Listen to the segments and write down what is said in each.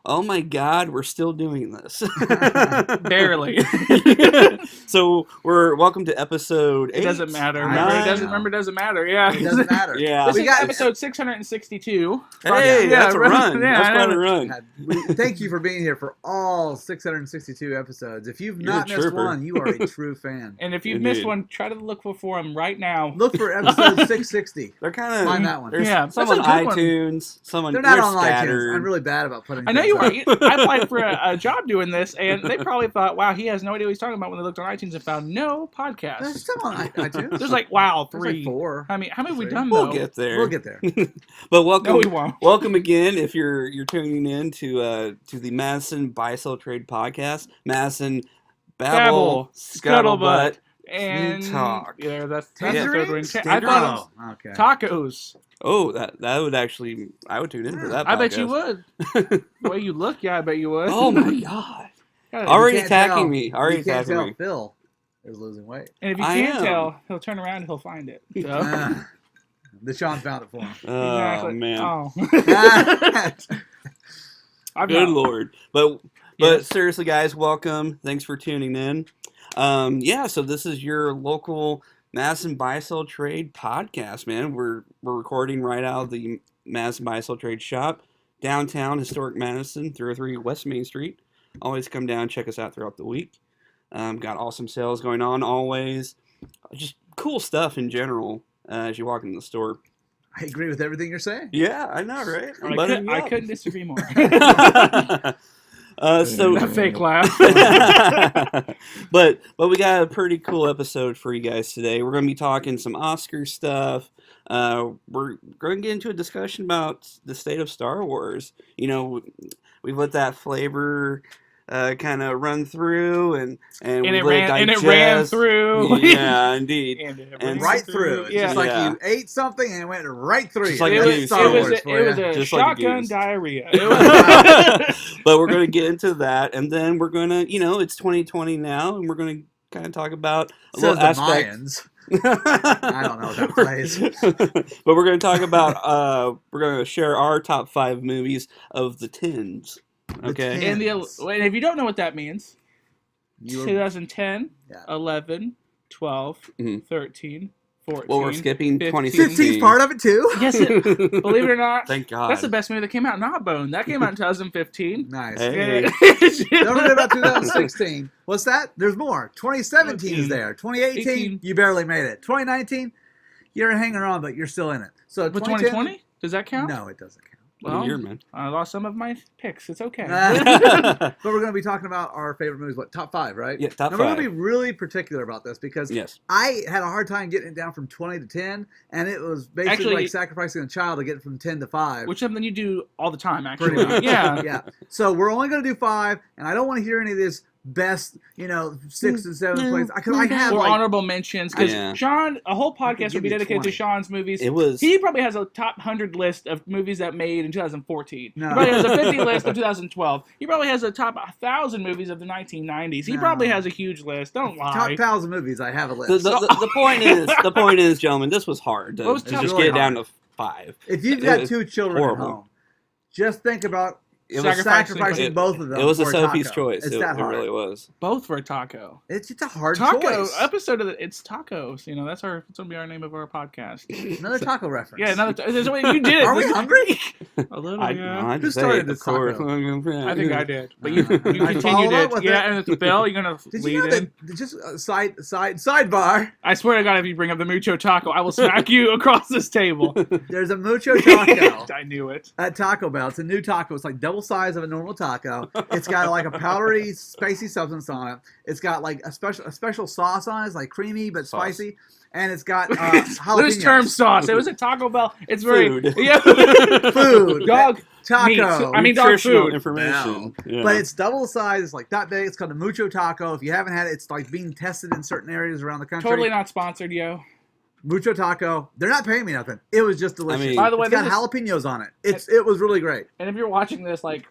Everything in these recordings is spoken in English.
oh my God, we're still doing this. Barely. So we're welcome to episode 8. It doesn't matter. Nine. It doesn't matter. Yeah. It doesn't matter. Yeah. This We is got episode 662. Hey, that's a run. Yeah, That's I quite know. a run. Thank you for being here for all 662 episodes. If you've not You're a missed trooper. one, you are a true fan. And if you've Indeed. missed one, try to look for them right now. Look for episode 660. They're kind of Find that one. There's Yeah, some that's on a good one. iTunes. Some on They're not on scattered. iTunes. I'm really bad about putting I know things you up. are. I applied for a job doing this, and they probably thought, wow, he has no idea what he's talking about when they looked on iTunes and found no There's podcast. some on iTunes. There's like, wow, There's 3. like 4. I mean, how many have we 3. done, We'll though? get there. We'll get there. But welcome, No, we won't. welcome again. If you're tuning in to the Madison Buy-Sell Trade Podcast, Madison Babble Scuttlebutt. And Talk. Yeah, that's Tangerines? I thought it was okay. tacos. Oh, that would actually, I would tune in for that. I bet you podcast. would. The way you look, yeah, I bet you would. Oh my God! God, Already You can't attacking tell. me. Already You can't attacking tell me. Phil is losing weight. And if you I can't am. tell, he'll turn around and he'll find it. So. The Sean found it for him. Oh Exactly. man! Oh. I'm Good not- Lord! But Yes. seriously, guys, welcome. Thanks for tuning in. Yeah, so this is your local Madison Buy-Sell Trade podcast, man. We're recording right out of the Madison Buy-Sell Trade shop, downtown historic Madison, 303 West Main Street. Always come down, check us out throughout the week. Got awesome sales going on always. Just cool stuff in general as you walk into the store. I agree with everything you're saying. Yeah, I know, right? I'm I, buttoning you I up. couldn't disagree more. So That fake laugh. but we got a pretty cool episode for you guys today. We're going to be talking some Oscar stuff. We're going to get into a discussion about the state of Star Wars. You know, we've let that flavor kind of run through, and And we it let ran through. Yeah, indeed. And Right through. It's Yeah. just like Yeah. you ate something and it went right through Just you. like That's a goose. Star it was Wars a, for it was you. a Just like a shotgun goose. diarrhea. It was, But we're going to get into that, and then we're going to, it's 2020 now, and we're going to kind of talk about a Says little the aspect. Mayans. I don't know what that plays. But we're going to talk about, we're going to share our top 5 movies of the tens. Okay. The and if you don't know what that means, You were- 2010, Yeah. 11, 12, Mhm. 13, 14. Well, we're skipping 15. 2016. 15's part of it too. Yes, believe it or not, Thank God. that's the best movie that came out. Not Bone. That came out in 2015. Nice. Hey. Don't forget about 2016. What's that? There's more. 2017 is there. 2018, 18. you barely made it. 2019, you're hanging on, but you're still in it. So But 2020? Does that count? No, it doesn't count. What a Well, year, man. I lost some of my picks. It's okay. But we're going to be talking about our favorite movies. What, top 5, right? Yeah, top Now, we're 5. going to be really particular about this because Yes. I had a hard time getting it down from 20 to 10, and it was basically Actually- like sacrificing a child to get it from 10 to 5. Which is something you do all the time, actually. Pretty much. Yeah. Yeah. So we're only going to do 5, and I don't want to hear any of this best, 6th and 7th place. Because I have Or like honorable mentions. Because Yeah. Sean, a whole podcast give would be you dedicated 20. to Sean's movies. It was. He probably has a top 100 list of movies that made in 2014. No. He probably has a 50 list of 2012. He probably has a top 1,000 movies of the 1990s. He No. probably has a huge list. Don't lie. top 1,000 movies. I have a The, list. the point is, gentlemen, this was hard. To, What was to tough? just Really get it down hard. to 5. If you've It got was 2 children horrible. at home, just think about It was sacrificing it- both of them. It was a for Sophie's taco. choice. It's It, that it hard. really was. Both for a taco. It's just a hard Taco choice. episode of it's tacos. That's our. It's gonna be our name of our podcast. Another taco reference. Yeah, another. You did it. Are we hungry? A little. Yeah. I Who just started ate, this of course. I think I did, but you I continued follow up it. with Yeah, it. and it's Bill. You're gonna Did lead you know in. that just sidebar? I swear to God, if you bring up the mucho taco, I will smack you across this table. There's a mucho taco I knew it. at Taco Bell. It's a new taco. It's like double size of a normal taco. It's got like a powdery, spicy substance on it. It's got like a special sauce on it. It's like creamy but Sauce. spicy, and it's got jalapenos. Loose term sauce. It was at Taco Bell. It's very Food. yeah. Food. Dog taco. meat. I mean, dog Nutritional food. information. Yeah. But it's double size. It's like that big. It's called a mucho taco. If you haven't had it, it's like being tested in certain areas around the country. Totally not sponsored, yo. Mucho taco. They're not paying me nothing. It was just delicious. mean- By the way, it's got this is- jalapenos on it. It was really great. And if you're watching this, like,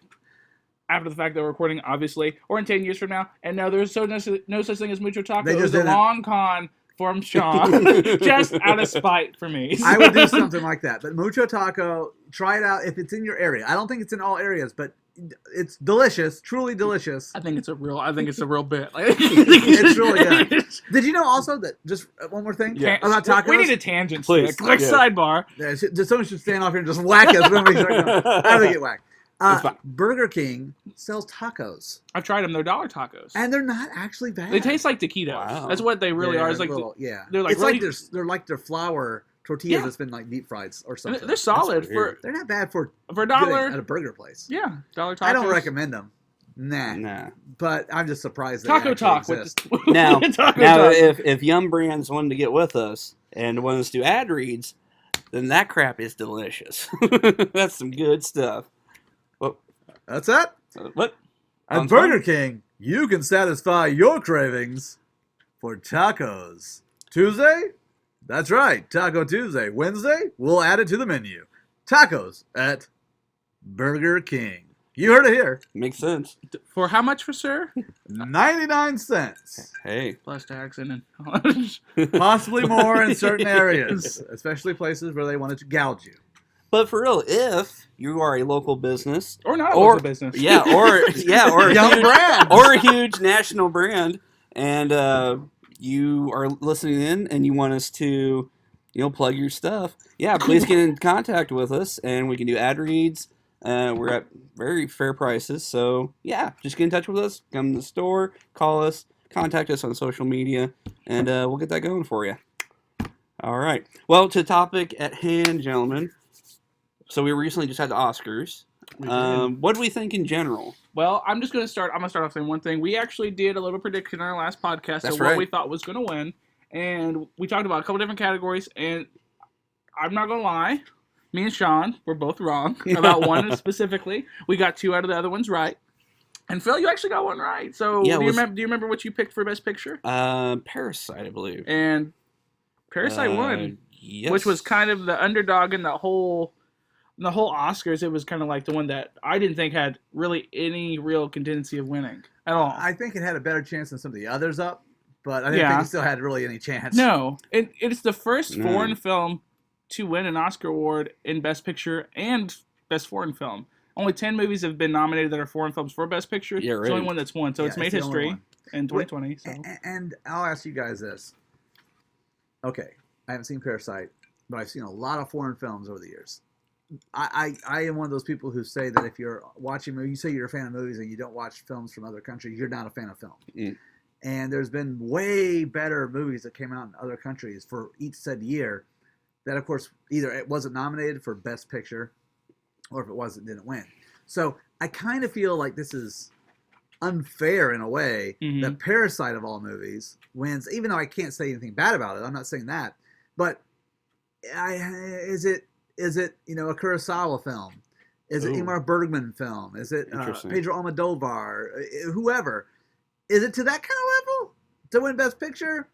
after the fact that we're recording, obviously, or in 10 years from now, and no, there's no such thing as mucho taco. They It was just a didn't. long con from Sean, just out of spite for me. I would do something like that. But Mucho Taco, try it out if it's in your area. I don't think it's in all areas, but it's delicious, truly delicious. I think it's a real bit. It's really good. Did you know also that, just one more thing about tacos? We need a tangent Please. stick. Like sidebar. Yeah, someone should stand off here and just whack us when we start going. How do they get whacked? Burger King sells tacos. I've tried them. They're dollar tacos. And they're not actually bad. They taste like taquitos. Wow. That's what they really are. It's like they're like it's really, like they're like their flour tortillas that's been like deep fried or something. they're solid for They're not bad for a dollar at a burger place. Yeah, dollar tacos. I don't recommend them. Nah. But I'm just surprised they Taco Talk exist. with Now, Taco now Talk. if Yum Brands wanted to get with us and wanted us to do ad reads, then that crap is delicious. That's some good stuff. That's it. What? At Burger King, you can satisfy your cravings for tacos. Tuesday? That's right, Taco Tuesday. Wednesday? We'll add it to the menu. Tacos at Burger King. You heard it here. Makes sense. For how much for sir? 99 cents. Hey. Plus tax and Possibly more in certain areas, especially places where they wanted to gouge you. But for real, if you are a local business or not a local business, or a Young huge, brand, or a huge national brand, and you are listening in and you want us to, plug your stuff, please get in contact with us and we can do ad reads. We're at very fair prices, so just get in touch with us. Come to the store, call us, contact us on social media, and we'll get that going for you. All right. Well, to the topic at hand, gentlemen. So we recently just had the Oscars. What do we think in general? Well, I'm going to start off saying one thing. We actually did a little prediction in our last podcast That's of right. what we thought was going to win. And we talked about a couple different categories. And I'm not going to lie. Me and Sean were both wrong about one specifically. We got two out of the other ones right. And Phil, you actually got one right. So do you remember what you picked for Best Picture? Parasite, I believe. And Parasite won. Yes. Which was kind of the underdog in the whole Oscars. It was kind of like the one that I didn't think had really any real contingency of winning at all. I think it had a better chance than some of the others up, but I didn't think it still had really any chance. No. It's the first foreign film to win an Oscar award in Best Picture and Best Foreign Film. Only 10 movies have been nominated that are foreign films for Best Picture. Yeah, right. It's the only one that's won, so it's made history in 2020. So. And I'll ask you guys this. Okay, I haven't seen Parasite, but I've seen a lot of foreign films over the years. I am one of those people who say that if you're watching movies, you say you're a fan of movies and you don't watch films from other countries, you're not a fan of film. Mm. And there's been way better movies that came out in other countries for each said year that, of course, either it wasn't nominated for Best Picture or if it wasn't, didn't win. So I kind of feel like this is unfair in a way that Parasite of all movies wins, even though I can't say anything bad about it. I'm not saying that. But is it a Kurosawa film? Is it Ingmar Bergman film? Is it Pedro Almodovar? Whoever. Is it to that kind of level to win Best Picture?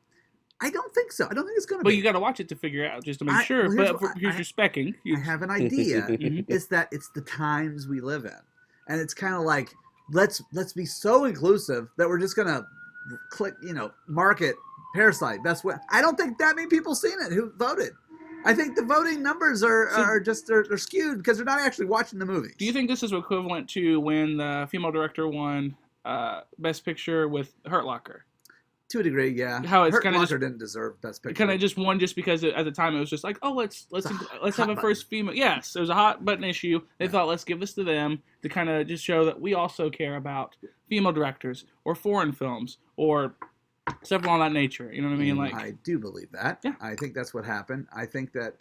I don't think so. I don't think it's going to be. But you got to watch it to figure it out, just to make sure. But here's your specking. I have an idea. It's that it's the times we live in. And it's kind of like, let's be so inclusive that we're just going to market Parasite. Best way. I don't think that many people seen it who voted. I think the voting numbers are they're skewed because they're not actually watching the movies. Do you think this is equivalent to when the female director won Best Picture with Hurt Locker? To a degree, yeah. How it's Hurt kind of Locker didn't deserve Best Picture. Kind of just won just because at the time it was just like, oh, let's have a first female. Yes, it was a hot button issue. They thought, let's give this to them to kind of just show that we also care about female directors or foreign films or stuff along that nature. You know what I mean? Like, I do believe that. Yeah. I think that's what happened. I think that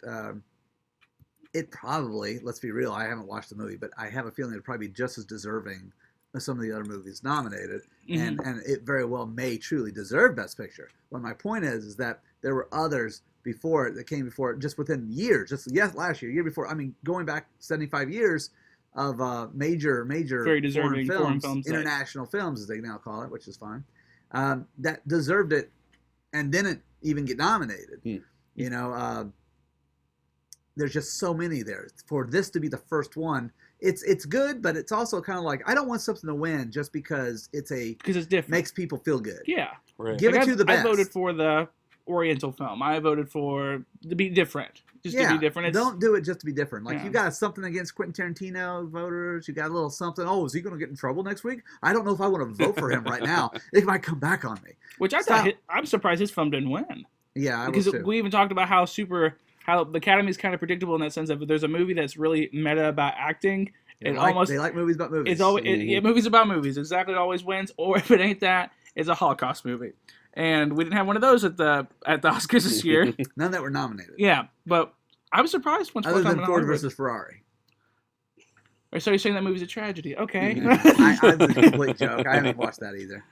it probably, let's be real, I haven't watched the movie, but I have a feeling it'd probably be just as deserving as some of the other movies nominated, and it very well may truly deserve Best Picture. But my point is that there were others before it that came before it, just within years, last year, year before. I mean, going back 75 years of major very deserving foreign films, international films as they now call it, which is fine. That deserved it and didn't even get nominated. You know, there's just so many there. For this to be the first one, it's good, but it's also kind of like, I don't want something to win just because it's different. Makes people feel good. Yeah. Right. Give it to the best. I voted for the Oriental film. I voted for to be different. Just to be different. Don't do it just to be different. Like, Yeah. you got something against Quentin Tarantino voters. You got a little something. Oh, is he going to get in trouble next week? I don't know if I want to vote for him right now. It might come back on me. Which I'm surprised his film didn't win. Yeah, I Because was too. we even talked about how the Academy is kind of predictable in that sense that if there's a movie that's really meta about acting, They like movies about movies. it's always movies about movies. Exactly, it always wins. Or if it ain't that, it's a Holocaust movie. And we didn't have one of those at the Oscars this year. None that were nominated. Yeah, but I was surprised once Other upon a than time Ford in Hollywood. versus Ferrari. So you're saying that movie's a tragedy? Okay. That's a complete joke. I haven't watched that either.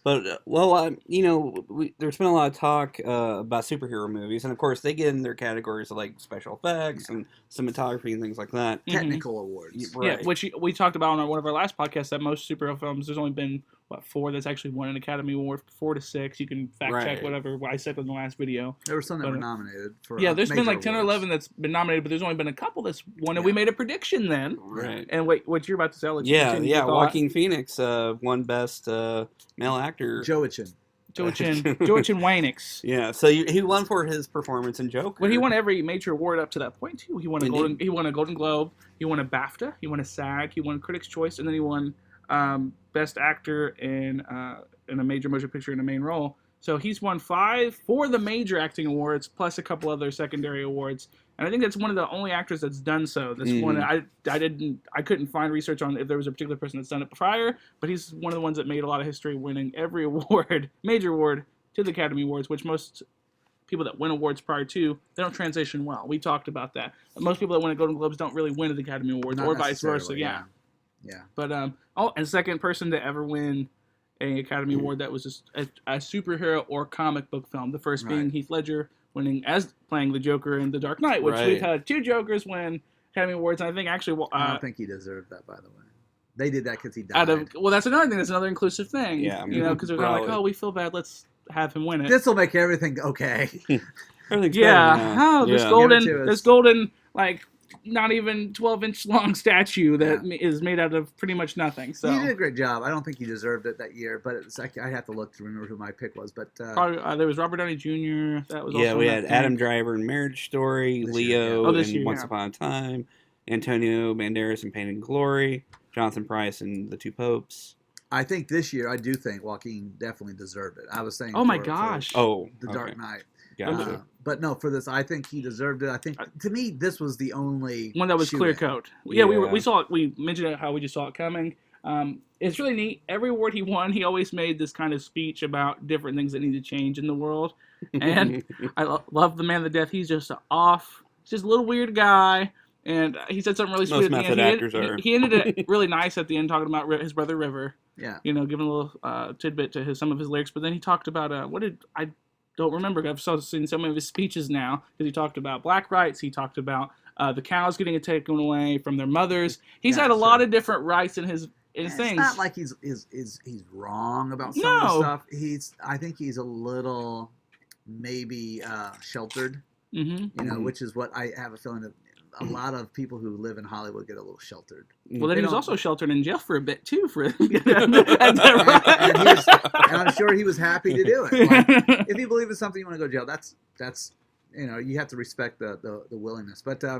But there's been a lot of talk about superhero movies, and of course they get in their categories of like special effects and cinematography and things like that. Technical awards. Right. Yeah, which we talked about on one of our last podcasts. That most superhero films, there's only been 4 that's actually won an Academy Award, 4 to 6. You can fact check whatever I said in the last video. There were some that were nominated for. Yeah, there's been major like 10 or awards. 11 that's been nominated, but there's only been a couple that's won, and we made a prediction then. Right. And wait, what you're about to say? I'll let you Yeah, continue your thought. Joaquin Phoenix won Best Male Actor. Joachim Phoenix. Yeah, so he won for his performance in Joker. Well, he won every major award up to that point too. He won a Golden Globe. He won a BAFTA. He won a SAG. He won a Critics' Choice, and then he won Best Actor in a major motion picture in a main role. So he's won 4 of the major acting awards, plus a couple other secondary awards. And I think that's one of the only actors that's done so. This one, I couldn't find research on if there was a particular person that's done it prior, but he's one of the ones that made a lot of history, winning every award, major award, to the Academy Awards, which most people that win awards prior to, they don't transition well. We talked about that. Most people that win at Golden Globes don't really win at the Academy Awards, Not or vice versa. necessarily, Yeah. But and second person to ever win an Academy Award that was just a superhero or comic book film. The first being Heath Ledger winning as playing the Joker in The Dark Knight, which we've had 2 Jokers win Academy Awards. And I think actually, I don't think he deserved that, by the way. They did that because he died. Well, that's another thing. That's another inclusive thing. Yeah, because they're kind of like, oh, we feel bad. Let's have him win it. This will make everything okay. Everything's Yeah. better now. Oh, this golden, like, not even 12-inch long statue that is made out of pretty much nothing. So He did a great job. I don't think he deserved it that year, but it's like, I have to look to remember who my pick was. But probably, there was Robert Downey Jr. That was Yeah, also we in had that Adam thing. Driver in Marriage Story, This year, Leo yeah. Oh, this in year, Once yeah. Upon a Time, Antonio Banderas in Pain and Glory, Jonathan Pryce in The Two Popes. I think this year, I do think Joaquin definitely deserved it. I was saying Oh my for gosh. Oh, The Dark Knight. Gotcha. But no, for this, I think he deserved it. I think, to me, this was the only One that was shoe-in. clear coat. Yeah, Yeah. we saw it. We mentioned how we just saw it coming. It's really neat. Every award he won, he always made this kind of speech about different things that need to change in the world. And I love the man of the death. He's just just a little weird guy. And he said something really sweet Most at the method end. actors are. He ended it really nice at the end, talking about his brother River. Yeah. Giving a little tidbit to some of his lyrics. But then he talked about I don't remember. I've seen so many of his speeches now because he talked about black rights. He talked about the cows getting taken away from their mothers. He's had a lot of different rights in his things. It's not like he's wrong about some of the stuff. I think he's a little maybe sheltered. Mm-hmm. Which is what I have a feeling that a lot of people who live in Hollywood get a little sheltered. Well, then he was also sheltered in jail for a bit too. And I'm sure he was happy to do it. Like, if you believe in something, you want to go to jail. That's you have to respect the willingness. But I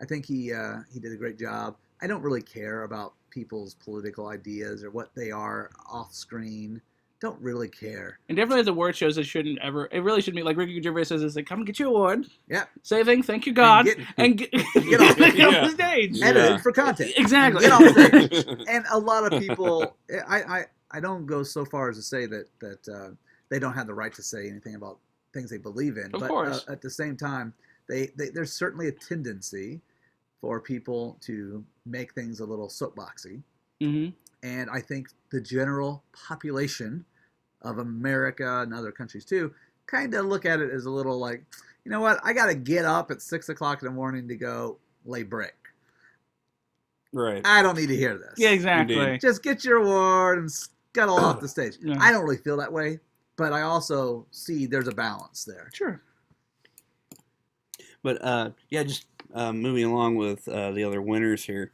think he did a great job. I don't really care about people's political ideas or what they are off screen. Don't really care. And definitely as award shows, it really shouldn't be like Ricky Gervais says, it's like, come get your award. Yeah. Say a thing, thank you God, and get off the stage. Edit for content. Exactly. Get off stage. And a lot of people, I don't go so far as to say that they don't have the right to say anything about things they believe in. Of course. At the same time, there's certainly a tendency for people to make things a little soapboxy. Mm-hmm. And I think the general population of America and other countries too kind of look at it as a little like, you know what, I got to get up at 6 o'clock in the morning to go lay brick. Right. I don't need to hear this. Yeah, exactly. Indeed. Just get your award and scuttle off the stage. Yeah. I don't really feel that way, but I also see there's a balance there. Sure. But just moving along with the other winners here,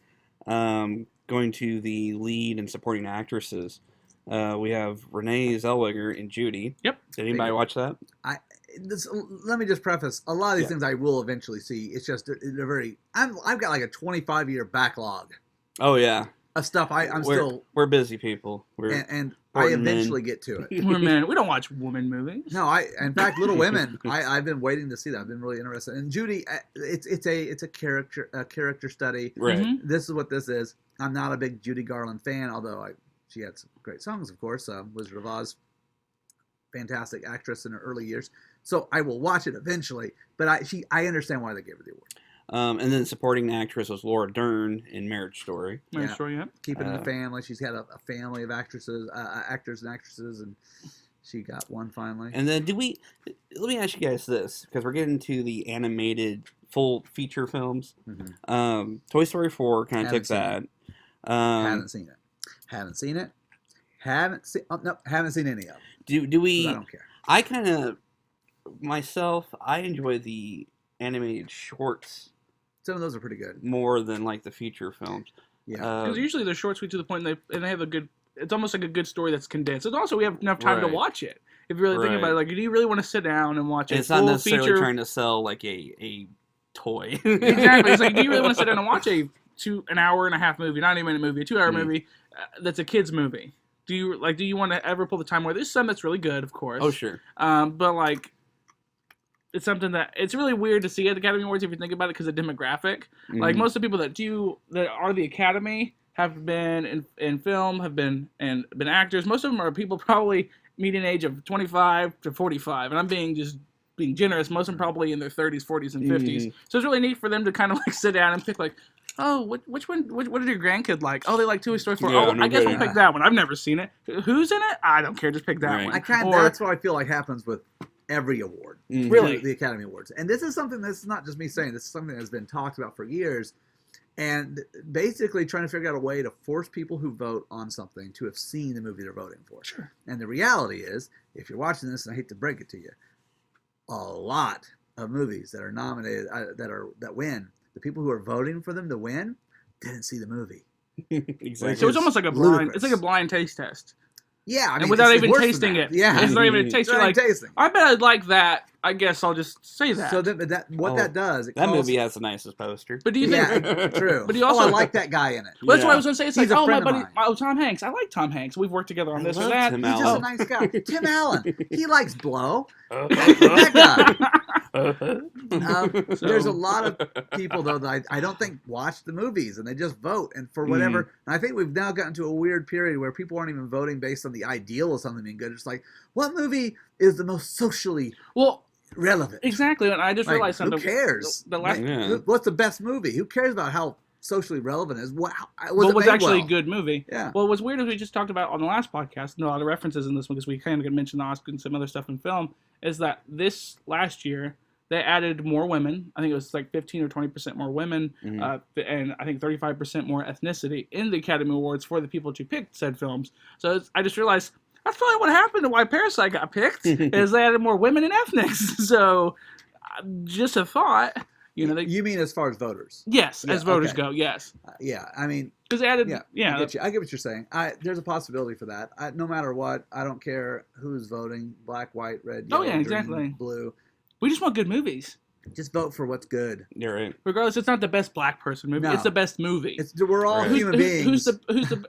going to the lead and supporting actresses. We have Renee Zellweger and Judy. Yep. Did anybody watch that? Let me just preface. A lot of these Yeah. things I will eventually see. It's just they're very. I've got like a 25-year backlog Oh yeah, of stuff. we're busy people. We're and I important men. eventually get to it. We're men. We don't watch woman movies. No, in fact, Little Women. I've been waiting to see that. I've been really interested. And Judy, it's a character study. right. Mhm. This is what this is. I'm not a big Judy Garland fan, although she had some great songs, of course. Wizard of Oz, fantastic actress in her early years. So I will watch it eventually. But I understand why they gave her the award. And then supporting actress was Laura Dern in Marriage Story. I'm sure, yeah. Keep it in the family. She's had a family of actors and actresses, and she got one finally. And then let me ask you guys this, because we're getting to the animated full feature films. Mhm. Toy Story 4 kind of took that. Haven't seen it. Haven't seen it. Haven't seen any of them. Do we? I don't care. I kind of myself. I enjoy the animated shorts Some of those are pretty good. more than like the feature films. Yeah. Because usually they're short, sweet, to the point, and they have a good. It's almost like a good story that's condensed. And also, we have enough time to Right. watch it. If you really think about it, like, do you really want to sit down and watch And a it's not full necessarily feature? trying to sell like a toy. Exactly. It's like, do you really want to sit down and watch an hour and a half movie, 90-minute movie, a 2-hour Mhm. movie that's a kid's movie? Do you want to ever pull the time where there's some that's really good, of course. Oh sure. But like, it's something that it's really weird to see at the Academy Awards if you think about it because of demographic. Like Mhm. most of the people that are the Academy have been in film, have been actors. Most of them are people probably median age of 25 to 45, and I'm being generous. Most of them probably in their 30s, 40s, and 50s. Mhm. So it's really neat for them to kind of like sit down and pick like, oh, which one? What did your grandkid like? Oh, they like Toy Story 4. Yeah, Oh, no I guess good. we'll pick that one. I've never seen it. Who's in it? I don't care. Just pick that Right. one. That's what I feel like happens with every award. Mhm. Really? The Academy Awards. And this is something that's not just me saying. This is something that's been talked about for years. And basically trying to figure out a way to force people who vote on something to have seen the movie they're voting for. Sure. And the reality is, if you're watching this, and I hate to break it to you, a lot of movies that are nominated, that win, the people who are voting for them to win didn't see the movie. Exactly. So it's almost like a blind. It's like a blind taste test. Yeah, I mean, And without it's even worse than tasting that. it. Yeah, It's not even a taste. It's You're not like, even tasting. I bet I'd like that. I guess I'll just say that. So that does. That movie has the nicest poster. But do you think? Yeah, true. But you also- I like that guy in it. Well, that's what I Yeah. was gonna say. It's He's like, a oh, my friend of buddy, mine. Tom Hanks. I like Tom Hanks. We've worked together on I this or love that. Tim He's just Allen. a nice guy. Tim Allen. He likes blow. That guy. There's a lot of people though that I don't think watch the movies and they just vote and for whatever. And I think we've now gotten to a weird period where people aren't even voting based on the ideal of something being good. It's like, what movie is the most socially Well, relevant? exactly. And I just Like, realized who something. cares? The last, Yeah. What's the best movie? Who cares about how socially relevant it is? Was what it was made actually well? a good movie. Yeah. Well, what's weird is we just talked about on the last podcast, and a lot of references in this one because we kind of mentioned the Oscars and some other stuff in film, is that this last year they added more women. I think it was like 15 or 20% more women, Mhm. and I think 35% more ethnicity in the Academy Awards for the people who picked said films. So I just realized that's probably what happened to why Parasite got picked, is they added more women and ethnics. So just a thought. You know, You mean as far as voters? yes, Yeah, as voters okay. go, yes. Yeah, I mean, Because they added, yeah, I get what you're saying. There's a possibility for that. No matter what, I don't care who's voting, black, white, red, Oh, yellow, yeah, green, exactly. blue. We just want good movies. Just vote for what's good. You're right. Regardless, it's not the best black person movie. No. It's the best movie. We're all Right. human beings.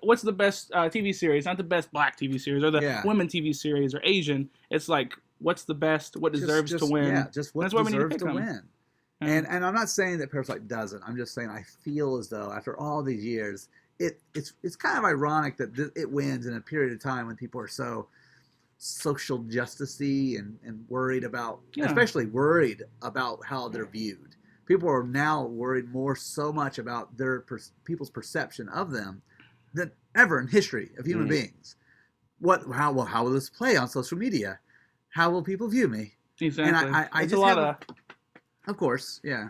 What's the best TV series? Not the best black TV series or the Yeah. women TV series or Asian. It's like, what's the best? What deserves to win? Yeah, just what That's why we need to deserves pick to them. win. Yeah. And I'm not saying that Parasite doesn't. I'm just saying I feel as though after all these years, it's kind of ironic that it wins in a period of time when people are so social justice-y and worried about, especially worried about how they're viewed. People are now worried so much about people's perception of them than ever in history of human beings. How will this play on social media? How will people view me? Exactly. And I it's just a lot have of. Of course, yeah.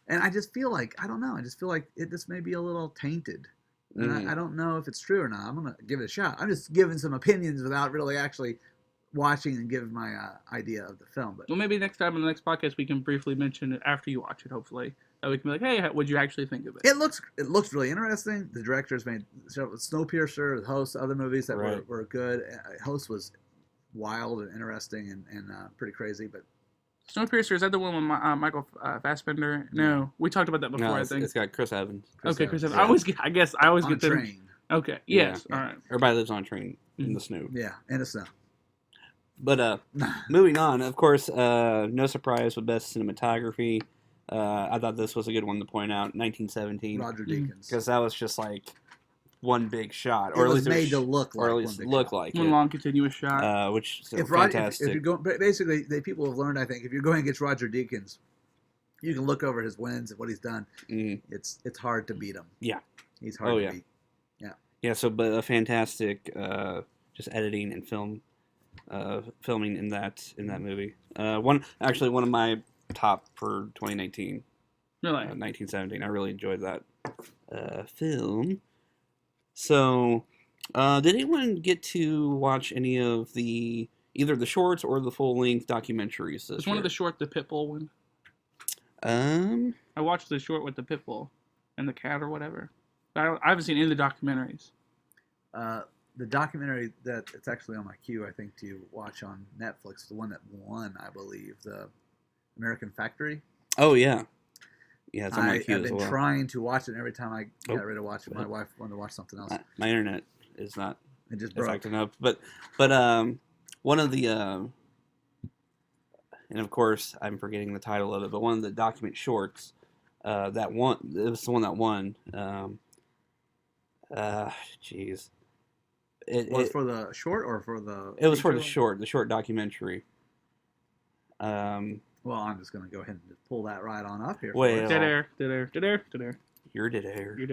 And I just feel like, I don't know, I just feel like this may be a little tainted. And I don't know if it's true or not. I'm going to give it a shot. I'm just giving some opinions without really actually watching and giving my idea of the film. But Well, maybe next time on the next podcast we can briefly mention it after you watch it, hopefully. that we can be like, hey, what'd you actually think of it? It looks really interesting. The director's made Snowpiercer, the Host, other movies that were good. Host was wild and interesting and pretty crazy. But Snowpiercer, is that the one with Michael Fassbender? No, we talked about that before. No, I think it's got Chris Evans. Chris Evans. Yeah. I always get them. train. Okay. Yes. Yeah. All right. Everybody lives on a train in the snow. Yeah, in the snow. But moving on, of course, no surprise with best cinematography. I thought this was a good one to point out. 1917, Roger Deakins. because that was just like one big shot, It or at was least made to look like or at one least big look shot. like One it. long continuous shot. Which is If fantastic. you're going, basically, people have learned. I think if you're going against Roger Deakins, you can look over his wins and what he's done. Mhm. It's hard to beat him. Yeah. He's hard to yeah. beat. Yeah, so but a fantastic just editing and filming in that movie. One of my top for 2019. Really? 1917. I really enjoyed that film. So, did anyone get to watch any of either the shorts or the full length documentaries? Was one of the short the Pitbull one? I I watched the short with the Pitbull and the cat or whatever. I haven't seen any of the documentaries. The documentary that it's actually on my queue, I think, to watch on Netflix, the one that won, I believe, the American Factory. Oh yeah, it's on my queue I've as been well. trying to watch it, and every time I got ready to watch it, my wife wanted to watch something else. My internet is not It just broke. acting up, but one of the and of course I'm forgetting the title of it, but one of the document shorts that won. It was the one that won. Jeez. Was it for the short or for the? It was for the feature? short documentary. Well, I'm just going to go ahead and just pull that right on up here. Well, Dead air. You're dead air. You're dead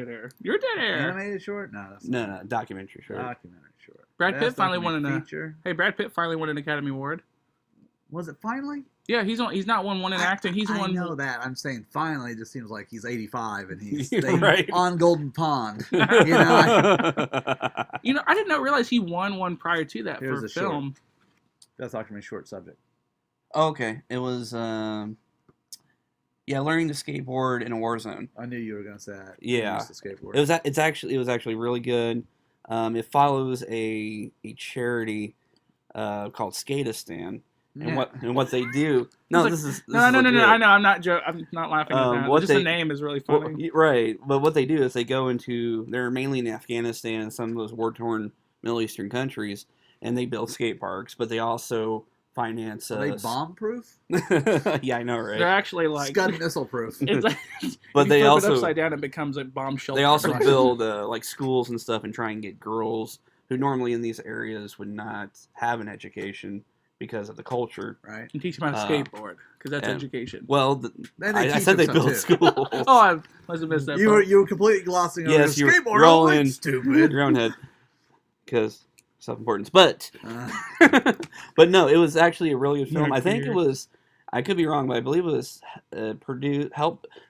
air. You're dead air. Animated short? No, that's No, documentary short. documentary short. Brad Pitt Best finally won documentary an feature. Hey, Brad Pitt finally won an Academy Award. Was it finally? Yeah, he's not won one in acting. He's I won. know that. I'm saying finally. It just seems like he's 85 and he's Right. on Golden Pond. You know, I did not realize he won one prior to that Here's for the short. film. Best documentary short subject. Okay, it was learning to skateboard in a war zone. I knew you were going to say that. Yeah. Used to skateboard. It was actually really good. It follows a charity called Skatistan. And what they do? No, It's this is No. I legit. know. I'm not I'm not laughing at that. what Just the they- name is really Well, funny. right, but what they do is they go into they're mainly in Afghanistan and some of those war-torn Middle Eastern countries, and they build skate parks, but they also finance. Are they bomb proof? Yeah, I know, right? They're actually like Scud missile proof. it's like But you they flip it also upside down, it becomes a bomb shelter. they also build like schools and stuff and try and get girls who normally in these areas would not have an education because of the culture. Right. and teach them how to skateboard because that's and- education. Well, Then they I teach said they them built some, too. schools. Oh, I must have missed that. You were completely glossing over Yes, the you're skateboard. rolling Stupid. your own head because self-importance. But Uh, but no, it was actually a really good film. You're I think it weird. was. I could be wrong, but I believe it was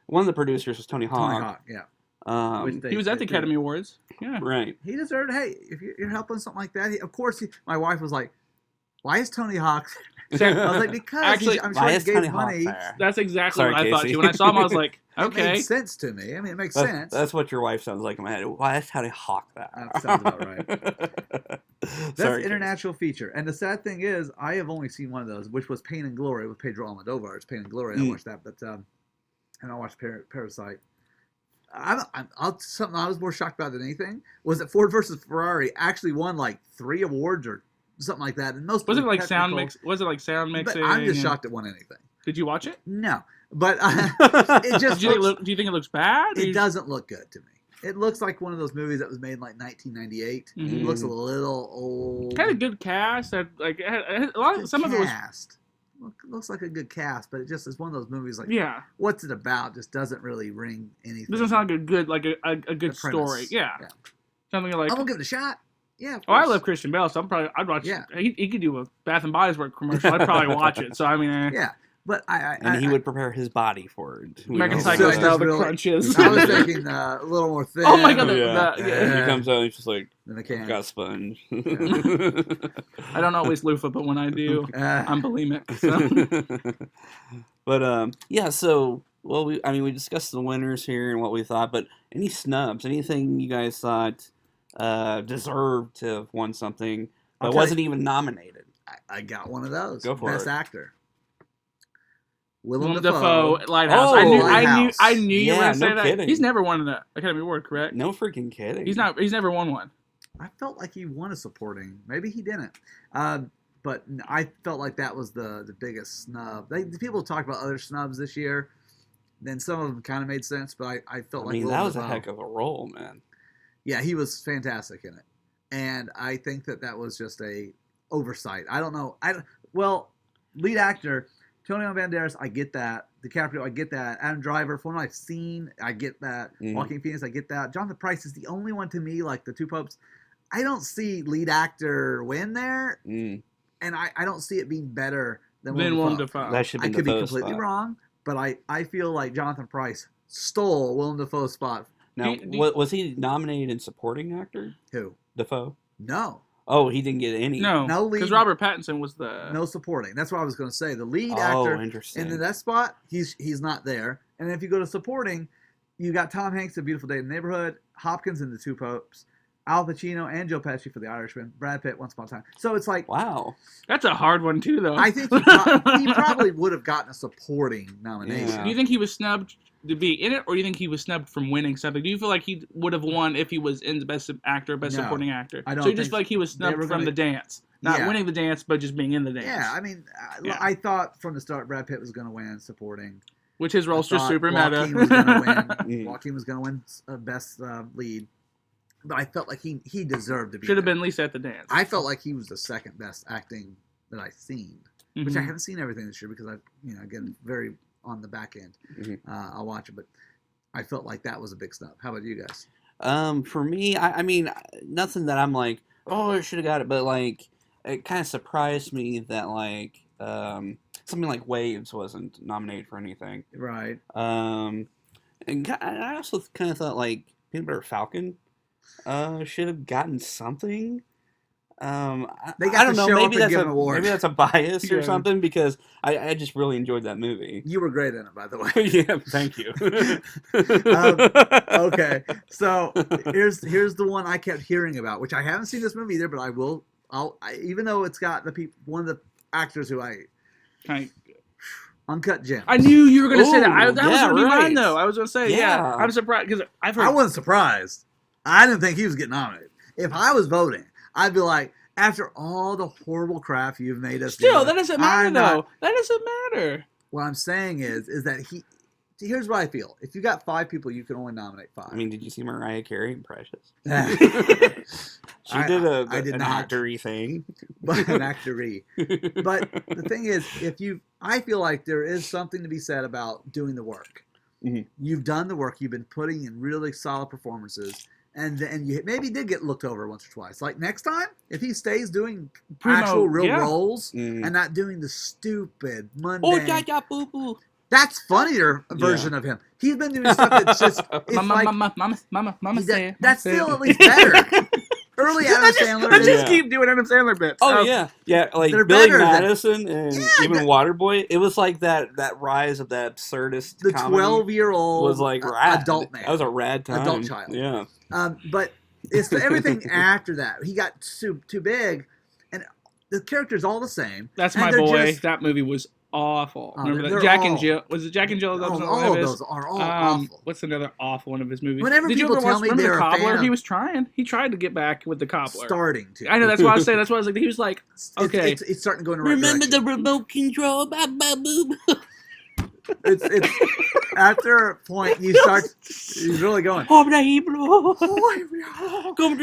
one of the producers was Tony Hawk. Tony Hawk, yeah. Which they- He was at the they- Academy Awards. Yeah. Right. He deserved. Hey, if you're helping something like that, of course. My wife was like, "Why is Tony Hawk?" I was like, "Because Actually, I'm sure Why he is gave Tony Hawk money." there? That's exactly Sorry, what I thought Casey. too. When I saw him, I was like, It okay. made sense to me. I mean, it makes sense. That's what your wife sounds like in my head. Why is Tony Hawk that? That sounds about right. That's Sorry, international feature. And the sad thing is, I have only seen one of those, which was Pain and Glory with Pedro Almodovar. It's Pain and Glory. I watched that, but and I watched Parasite. Something I was more shocked about than anything was that Ford versus Ferrari actually won like 3 awards or something like that. And most Was of it like sound technical- mix? Was it like sound But mixing? I'm just and- shocked it won anything. Did you watch it? No, but it just Do you, looks, do you think it looks bad? or it you- doesn't look good to me. It looks like one of those movies that was made in like 1998. Mhm. It looks a little old. Kind of good cast. That like it had a lot of Good some of it was cast. Looks like a good cast, but it just is one of those movies like yeah. what's it about just doesn't really ring anything. Doesn't sound like a good a good The story. premise. Yeah. Something like I'm gonna give it a shot. Yeah. Of oh, I course. love Christian Bale, so I'd watch. Yeah. He could do a Bath and Body Works commercial. I'd probably watch it. So I mean, Yeah, but And he would prepare his body for it. American knows? Psycho So style, the really- crunches. I was thinking a little more thin. Oh my God, Yeah. yeah. He comes out and he's just like, than the can. got a sponge. I don't always loofah, but when I do, I'm bulimic. So. But yeah, so well, we discussed the winners here and what we thought, but any snubs, anything you guys thought deserved to have won something but wasn't even nominated? I got one of those. Go for Best it. Actor. Willem Dafoe, Dafoe. Lighthouse. Oh, I knew you were yeah, gonna say no that. kidding. He's never won an Academy Award, correct? No freaking kidding. He's never won one. I felt like he won a supporting. Maybe he didn't. But I felt like that was the biggest snub. People talk about other snubs this year. Then some of them kind of made sense, but I felt like that Willem was a Dafoe, heck of a role, man. Yeah, he was fantastic in it, and I think that was just a oversight. I don't know. Well, lead actor Antonio Banderas, I get that. DiCaprio, I get that. Adam Driver, from what I've seen, I get that. Joaquin Phoenix, I get that. Jonathan Pryce is the only one to me, like the Two Popes. I don't see lead actor win there, and I don't see it being better than Willem Dafoe. That should be I could be Dafoe's completely spot. wrong, but I feel like Jonathan Pryce stole Willem Dafoe's spot. Now, was he nominated in supporting actor? Who? Dafoe? No. Oh, he didn't get any. No because lead. Robert Pattinson was the No supporting. That's what I was going to say. The lead Oh, actor interesting. in that spot, he's not there. And if you go to supporting, you got Tom Hanks in Beautiful Day in the Neighborhood, Hopkins in The Two Popes, Al Pacino and Joe Pesci for The Irishman, Brad Pitt Once Upon a Time. So it's like, Wow. That's a hard one too, though. I think he probably would have gotten a supporting nomination. Yeah. Do you think he was snubbed to be in it, or do you think he was snubbed from winning something? Do you feel like he would have won if he was in the Best Actor, Best No, Supporting Actor? I don't So you just think feel like he was snubbed were from gonna- the dance, not Yeah. winning the dance, but just being in the dance. Yeah, I mean, Yeah. I thought from the start Brad Pitt was going to win supporting. Which his role's I just thought super Joaquin meta. was going to win. Mm. Joaquin was going to win Best Lead. But I felt like he deserved to be Should have there. been at least at the dance. I felt like he was the second best acting that I've seen, which I Mhm. haven't seen everything this year because again, very on the back end. Mhm. I'll watch it, but I felt like that was a big snub. How about you guys? For me, I mean, nothing that I'm like, oh, I should have got it, but like, it kind of surprised me that like, something like Waves wasn't nominated for anything. Right. And I also kind of thought like Peanut Butter Falcon, should have gotten something. They I got don't to know. show Maybe up and that's give an award. maybe that's a bias or Yeah. something because I just really enjoyed that movie. You were great in it, by the way. Yeah, thank you. Okay, so here's the one I kept hearing about, which I haven't seen this movie either, but even though it's got one of the actors who Uncut Gems. I knew you were going to say that. Ooh, That was yeah, going to be right. mine, though. I was going to say, Yeah. I'm surprised because I've heard. I wasn't surprised. I didn't think he was getting nominated. If I was voting, I'd be like, after all the horrible crap you've made us Still, do, that doesn't matter, I'm though. not- That doesn't matter. What I'm saying is that here's what I feel. If you got 5 people, you can only nominate 5. I mean, did you see Mariah Carey in Precious? She I did I did an not. actory thing. but an actory. But the thing is, I feel like there is something to be said about doing the work. Mhm. You've done the work. You've been putting in really solid performances, and you maybe did get looked over once or twice. Like next time, if he stays doing actual real yeah. roles Mhm. and not doing the stupid mundane. Oh, yeah, boo boo. That's funnier version of him. He's been doing stuff that's just it's like Mama said. that's still at least better. Early Adam Sandler. Let's is- just keep doing Adam Sandler bits. Oh yeah, like They're Billy better than- Madison and Yeah, even Waterboy. It was like that rise of that absurdist. the comedy 12-year-old was like rad. adult man. That was a rad time. Adult child. Yeah. But it's everything after that. He got too big, and the character's all the same. That's and my they're boy. just- That movie was awful. Oh, Remember they're that? Jack all- and Jill. Was it Jack and Jill? That was all one of of his? those are all awful. What's another awful one of his movies? Whenever Did you people ever tell watch, me remember they're the a fan Cobbler? of- He was trying. He tried to get back with the Cobbler. Starting to. I know. That's why I was saying. That's why I was like. He was like, okay. It's starting to go in the right direction. the remote control? It's after a point you start. He's really going. Come to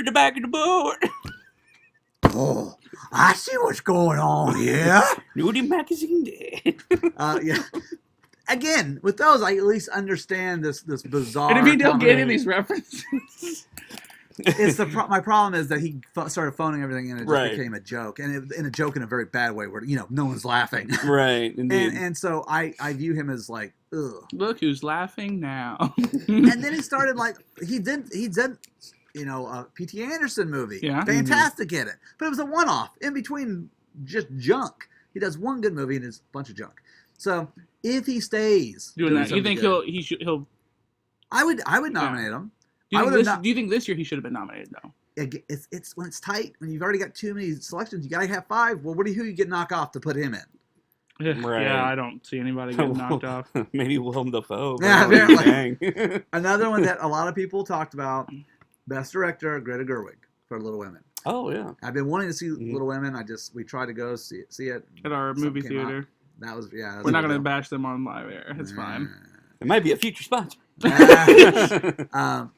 the back of the boat. Oh, I see what's going on here. Nudie magazine day. Yeah. Again, with those, I at least understand this bizarre. And if you don't get any of comedy. these references, It's my problem is that he started phoning everything in and it just Right. became a joke, and in a joke in a very bad way where no one's laughing. Right, indeed. And so I view him as like ugh. look who's laughing now. And then he started like he did a P.T. Anderson movie. Yeah. Fantastic in it. But it was a one-off in between just junk. He does one good movie and it's a bunch of junk. So if he stays doing that, you something think good, he'll? I would nominate him. Do I you, would think do you think this year he should have been nominated though? It's when it's tight, when you've already got too many selections, you gotta have 5. Well, who you get knocked off to put him in? Right. Yeah, I don't see anybody getting knocked off. Maybe Willem Dafoe. Yeah, Apparently. Another one that a lot of people talked about: Best Director, Greta Gerwig for Little Women. Oh yeah. I've been wanting to see Little Women. We tried to go see it At our movie theater. That was We're not gonna bash them on live air. It's fine. It might be a future sponsor. But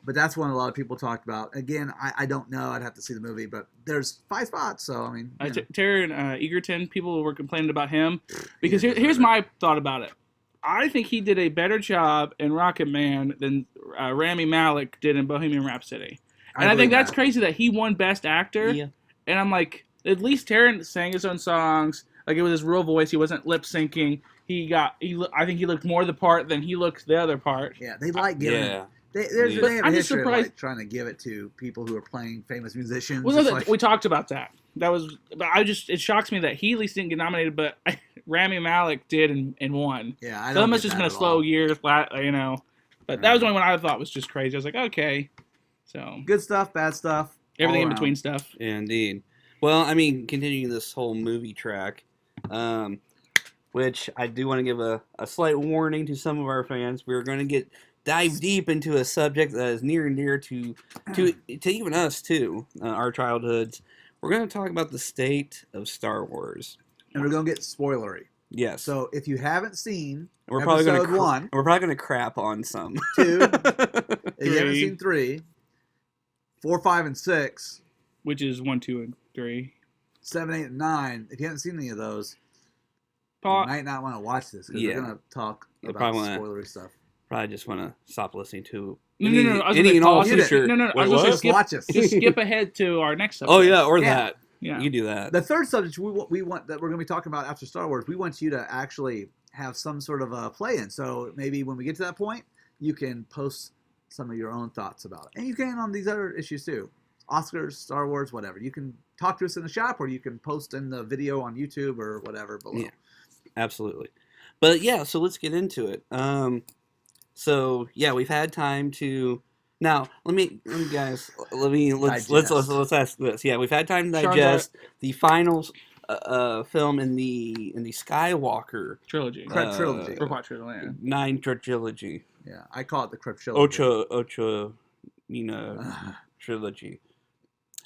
that's one a lot of people talked about. Again, I don't know. I'd have to see the movie, but there's 5 spots, so I mean. Taron Egerton, people were complaining about him because here's my thought about it. I think he did a better job in Rocket Man than Rami Malek did in Bohemian Rhapsody, and I think that's crazy that he won Best Actor. Yeah. And I'm like, at least Taron sang his own songs. Like it was his real voice. He wasn't lip syncing. I think he looked more the part than he looked the other part. Yeah, they like giving. Yeah. They have a history of trying to give it to people who are playing famous musicians. Well, we talked about that. It shocks me that he at least didn't get nominated, but Rami Malek did and won. Yeah, I don't. So that must have just been a slow year, But that was the only one I thought was just crazy. I was like, okay. So good stuff, bad stuff, everything in between stuff. Yeah, indeed. Well, I mean, continuing this whole movie track, which I do want to give a slight warning to some of our fans. We're going to dive deep into a subject that is near and dear to even us too, our childhoods. We're going to talk about the state of Star Wars, and we're going to get spoilery. Yes. So if you haven't seen we're episode probably 1, we're probably going to crap on some 2. If you haven't seen 3, 4, 5, and 6, which is 1, 2, and 3, 7, 8, and 9. If you haven't seen any of those, you might not want to watch this because we're going to talk about spoilery stuff. Probably just want to stop listening to any and all future. No. I was going to watch us. Just skip ahead to our next subject. Oh yeah, or that. Yeah, you do that. The third subject we want that we're going to be talking about after Star Wars. We want you to actually have some sort of a play in. So maybe when we get to that point, you can post some of your own thoughts about it, and you can on these other issues too. Oscars, Star Wars, whatever. You can talk to us in the shop, or you can post in the video on YouTube or whatever below. Yeah, absolutely. But yeah, so let's get into it. So yeah, we've had time to. Now let's ask this. Yeah, we've had time to digest the final film in the Skywalker trilogy. Trilogy. 9 trilogy. Yeah, I call it the Crep trilogy. Ocho, trilogy.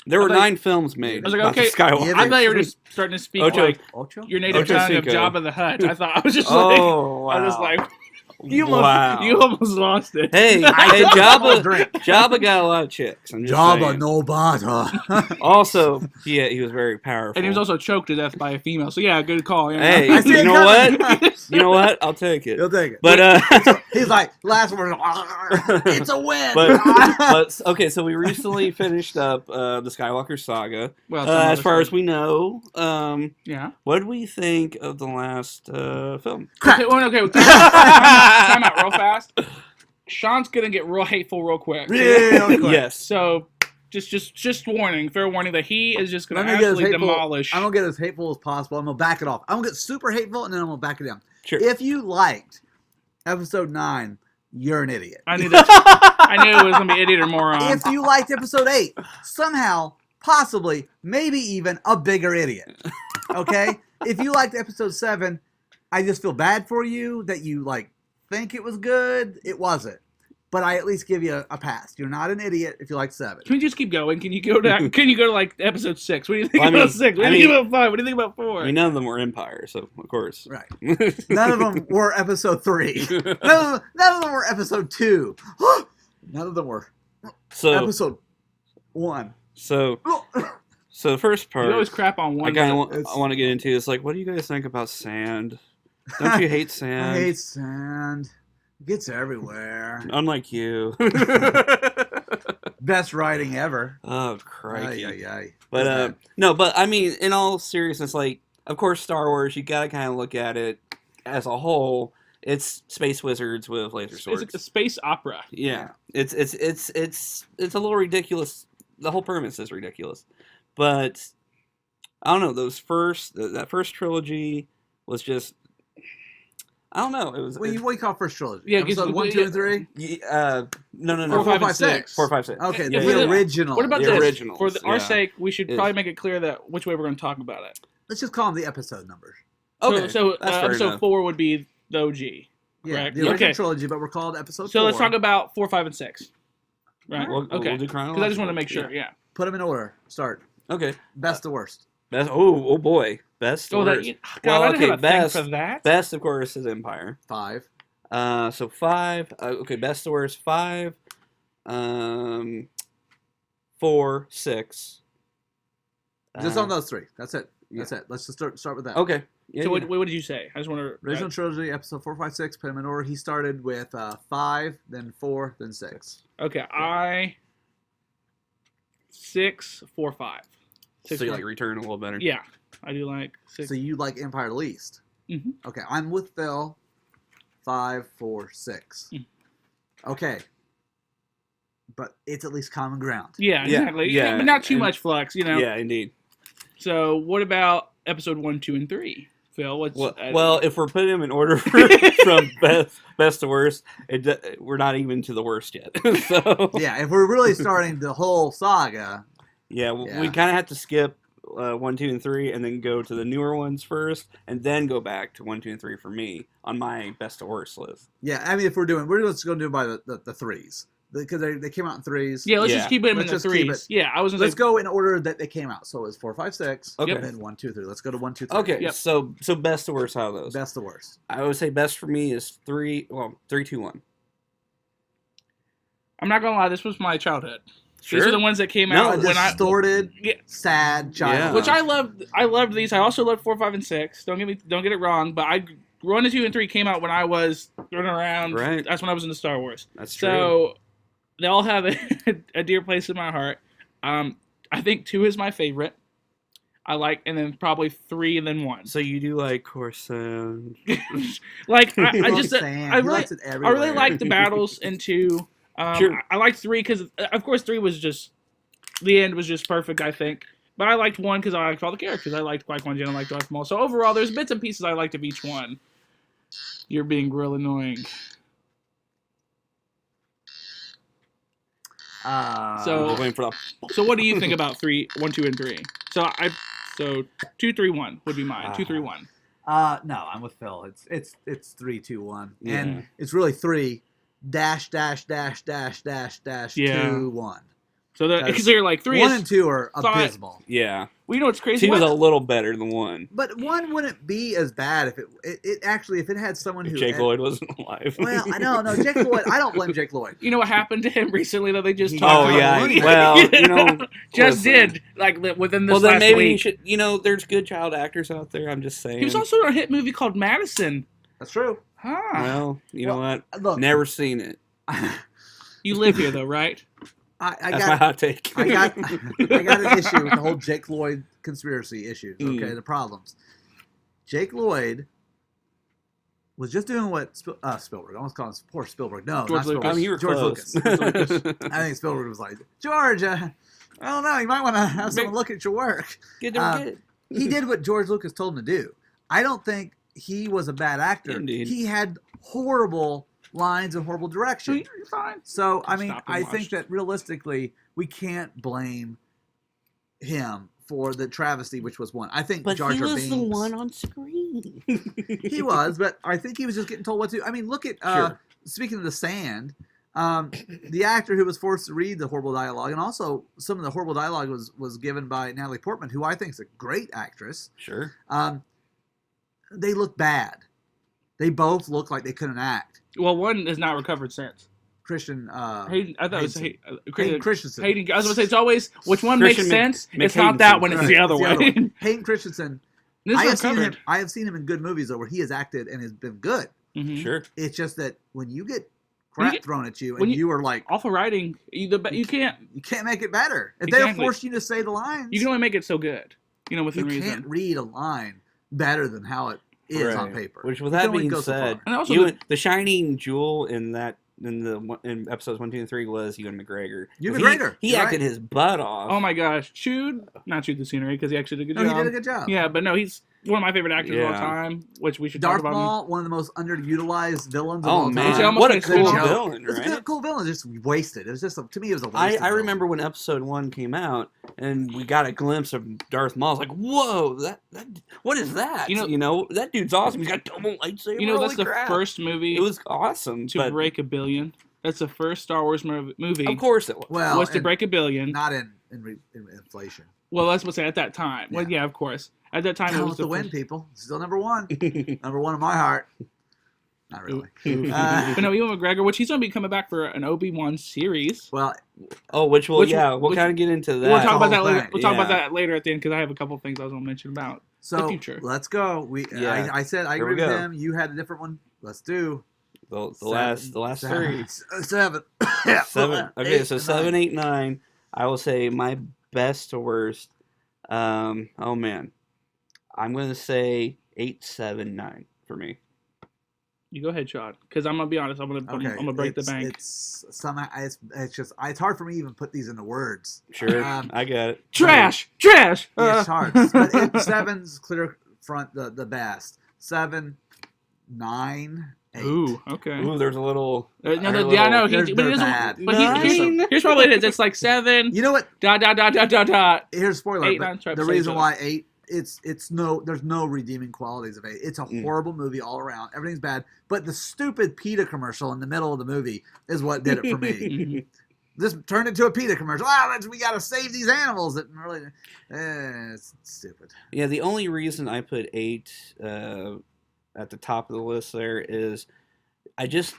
There were 9 films made. I was like, okay, Skywalker. I thought you were just starting to speak like your native tongue of Jabba the Hutt. I thought I was just like, wow. I was like. You almost lost it. Hey, Jabba got a lot of chicks. Jabba no bata. Also, he was very powerful. And he was also choked to death by a female. So yeah, good call. Yeah. Hey, you know what? You know what? I'll take it. You'll take it. But he's like, last word. It's a win. But okay, so we recently finished up the Skywalker Saga. Well, as far as we know, yeah. What did we think of the last film? Okay. Time out real fast. Sean's gonna get real hateful real quick. Yes. So just warning, fair warning that he is just gonna absolutely demolish. I'm gonna get as hateful as possible. I'm gonna back it off. I'm gonna get super hateful and then I'm gonna back it down. Sure. If you liked episode 9, you're an idiot. I knew it was gonna be idiot or moron. If you liked episode 8, somehow, possibly, maybe even a bigger idiot. Okay? If you liked episode 7, I just feel bad for you that you think it was good. It wasn't. But I at least give you a pass. You're not an idiot if you like 7. Can we just keep going? Can you go to episode 6? What do you think about 6? What do you think about 5? What do you think about 4? I mean, none of them were Empire, so of course. Right. None of them were episode 3. None of them were episode 2. None of them were episode 1. So the first part, you always crap on one. I want to get into is what do you guys think about sand? Don't you hate sand? I hate sand. It gets everywhere. Unlike you. Best writing ever. Oh, crikey. Aye. But, no, but I mean, in all seriousness, of course, Star Wars, you got to kind of look at it as a whole. It's space wizards with laser swords. It's a space opera. Yeah. It's a little ridiculous. The whole premise is ridiculous. But I don't know, that first trilogy was just I don't know. It was. What do you call first trilogy? Yeah, episode 1, 2, and 3. No. 4, 5, 6. 4, 5, 6. Okay, Yeah, the yeah. original. What about The this? originals, For our yeah. sake, we should Is- probably make it clear that which way we're going to talk about it. Let's just call them the episode numbers. Okay, So that's fair episode enough. 4 would be the OG. Yeah, Correct. the original Okay. trilogy, but we're called episode 4. So let's talk about 4, 5, and 6. Right. We'll Okay. do Because I just want to make sure. chronological. Yeah. Put them in order. Start. Okay. Best to worst. Best. Oh boy. Best. Oh, worst. God, Well, I didn't okay, have a best- thing for that. Best, of course, is Empire. 5. So 5. Okay, best to worst 5. 4, 6. Just on those 3. That's it. yeah. That's it. Let's just start with that. Okay. Yeah, So yeah. what did you say? I just want to. Original trilogy, episode 4, 5, 6. Put them in order. He started with 5, then 4, then 6. Okay, I 6, 4, 5. So you like Return a little better. Yeah, I do like 6. So you like Empire the least. Mhm. Okay, I'm with Phil. 5, 4, 6. Mm. Okay. But it's at least common ground. Yeah, Yeah, exactly. yeah, But not too and- much flex, you know. Yeah, indeed. So what about episode 1, 2, and 3, Phil? What's Well, if we're putting them in order from best to worst, we're not even to the worst yet. So Yeah, if we're really starting the whole saga, yeah, we Yeah. kind of have to skip 1, 2, and 3, and then go to the newer ones first, and then go back to 1, 2, and 3 for me on my best to worst list. yeah, I mean, if we're just going to do it by the threes. Because they came out in threes. yeah, let's Yeah. just keep them in Let's the just keep threes. it- Yeah, I was gonna Let's say, go in order that they came out. So it was 4, 5, 6. Okay. And then 1, 2, 3. Let's go to 1, 2, 3. Okay, Yep. so best to worst, how are those? Best to worst. I would say best for me is 3, 2, 1. I'm not gonna lie, this was my childhood. Sure. These are the ones that came No, out when I distorted, Yeah. sad child. Yeah. which I loved. I loved these. I also loved 4, 5, and 6. Don't get it wrong. But 1, 2, and 3 came out when I was running around. Right. That's when I was into Star Wars. That's true. So they all have a dear place in my heart. I think 2 is my favorite. I like, and then probably 3, and then 1. So you do like Coruscant. Like I just Sand. I He really likes it I really everywhere. like the battles in 2. Sure. I liked 3 because of course 3 was just the end was just perfect. I think. But I liked 1 because I liked all the characters. I liked Qui-Gon Jinn. I liked Darth Maul. So overall, there's bits and pieces I liked of each one. You're being real annoying. So- Just waiting for the- So what do you think about 1, 2, and 3? So 2, 3, 1 would be mine. 2, 3, 1. No, I'm with Phil. It's 3, 2, 1, Yeah. and it's really 3 dash dash dash dash dash dash Yeah. 2 1. So Because because you're like 3 1 is. and 2 are five. abysmal. Yeah. Well, you know what's crazy? 2 was What- a little better than 1. But 1 wouldn't be as bad if it actually if it had someone If who Jake Lloyd wasn't alive. Well, I know, no, Jake Lloyd. I don't blame Jake Lloyd. You know what happened to him recently that they just He- talked Oh Oh, yeah. Lloyd. Well, you know, just listen. did like within this Well, then last maybe you week. should. You know, there's good child actors out there. I'm just saying. He was also in a hit movie called Madison. That's true. Huh. Well, you know what? Look, Never seen it. You live here though, right? I That's my got hot take. I got an issue with the whole Jake Lloyd conspiracy issues. Okay, Mm. the problems. Jake Lloyd was just doing what Spielberg. I almost call him poor Spielberg. No, George not Spielberg. Lucas. I mean, you were George close. Lucas. I think Spielberg was like, George, I don't know. You might want to have someone look at your work. Good, Um, He did what George Lucas told him to do. I don't think he was a bad actor. Indeed. He had horrible lines and horrible So direction. you're fine. So, I mean, Stop and I watch. think that realistically, we can't blame him for the travesty, which was 1. I think But Jar he Jar was the Binks- one on screen. He was, but I think he was just getting told what to. I mean, look at Sure. speaking of the sand, the actor who was forced to read the horrible dialogue, and also some of the horrible dialogue was given by Natalie Portman, who I think is a great actress. Sure. They look bad. They both look like they couldn't act. Well, 1 has not recovered since. Christian. Hayden, I thought it was Hayden Hayden Christensen. I was going to say it's always which one Christian makes sense. Mc- It's not that one. It's Right, the other it's the other one. Hayden Christensen. This I have seen him. recovered. I have seen him in good movies though, where he has acted and has been good. Mhm. Sure. It's just that when you get When you crap get- thrown at you when and you- you are like, Awful writing. You can't. you can't make it better. If Exactly. they force you to say the lines, You can only make it so good. Within you reason. can't read a line better than how it is on Right. paper. Which, with You that can only being go so said, far. And also the shining jewel in episodes 1, 2, and 3 was Ewan McGregor. Ewan He- McGregor, He you're acted right. his butt off. Oh my gosh, not chewed the scenery because he actually did a good No, job. he did a good job. Yeah, but no, he's one of my favorite actors of all Yeah. time, which we should Darth talk about. Maul, one of the most underutilized villains of Oh all man, time. what a almost cool like a villain, It's right? a cool villain, just wasted. It was just to me, it was a waste. I remember when Episode 1 came out, and we got a glimpse of Darth Maul. I was like, "Whoa, that what is that?" You know- that dude's awesome. He's got double lightsaber. You know, that's Holy the crap. first movie It was awesome to but break $1 billion. That's the first Star Wars movie. Of course it was. Well, was to and break $1 billion. not in inflation. Well, let's say at that time. Well, yeah, of course. At that time, it Down was with the win, first. people. Still number one. Number one in my heart. Not really. But no, Ewan McGregor, which he's going to be coming back for an Obi-Wan series. Well, Oh, we'll kind of get into that. We'll talk about the that whole later. thing. We'll talk about Yeah. that later at the end because I have a couple things I was going to mention about the so future. let's go. Yeah. I said I Here we agree with go. him. You had a different one. Let's do the last three. Seven. Yeah. Seven. Okay, Eight so and 7, nine. 8, 9. I will say my best to worst. Oh man, I'm gonna say 8, 7, 9 for me. You go ahead, Sean, because I'm going to be honest. I'm going to break the bank. It's just it's hard for me to even put these into words. Sure, I got it. Trash! It's hard. But seven's clear front the best. 7, 9, 8. Ooh, okay. Ooh, there's a little. I know. They're But it is. bad. But here's probably it is. It's like 7. You know what? Dot. Here's a spoiler. 8, but 9, try to the say reason so. why 8, there's no redeeming qualities of 8. It's a horrible movie all around. Everything's bad. But the stupid PETA commercial in the middle of the movie is what did it for me. This turned into a PETA commercial. We got to save these animals. That really, it's stupid. Yeah, the only reason I put 8 at the top of the list there is I just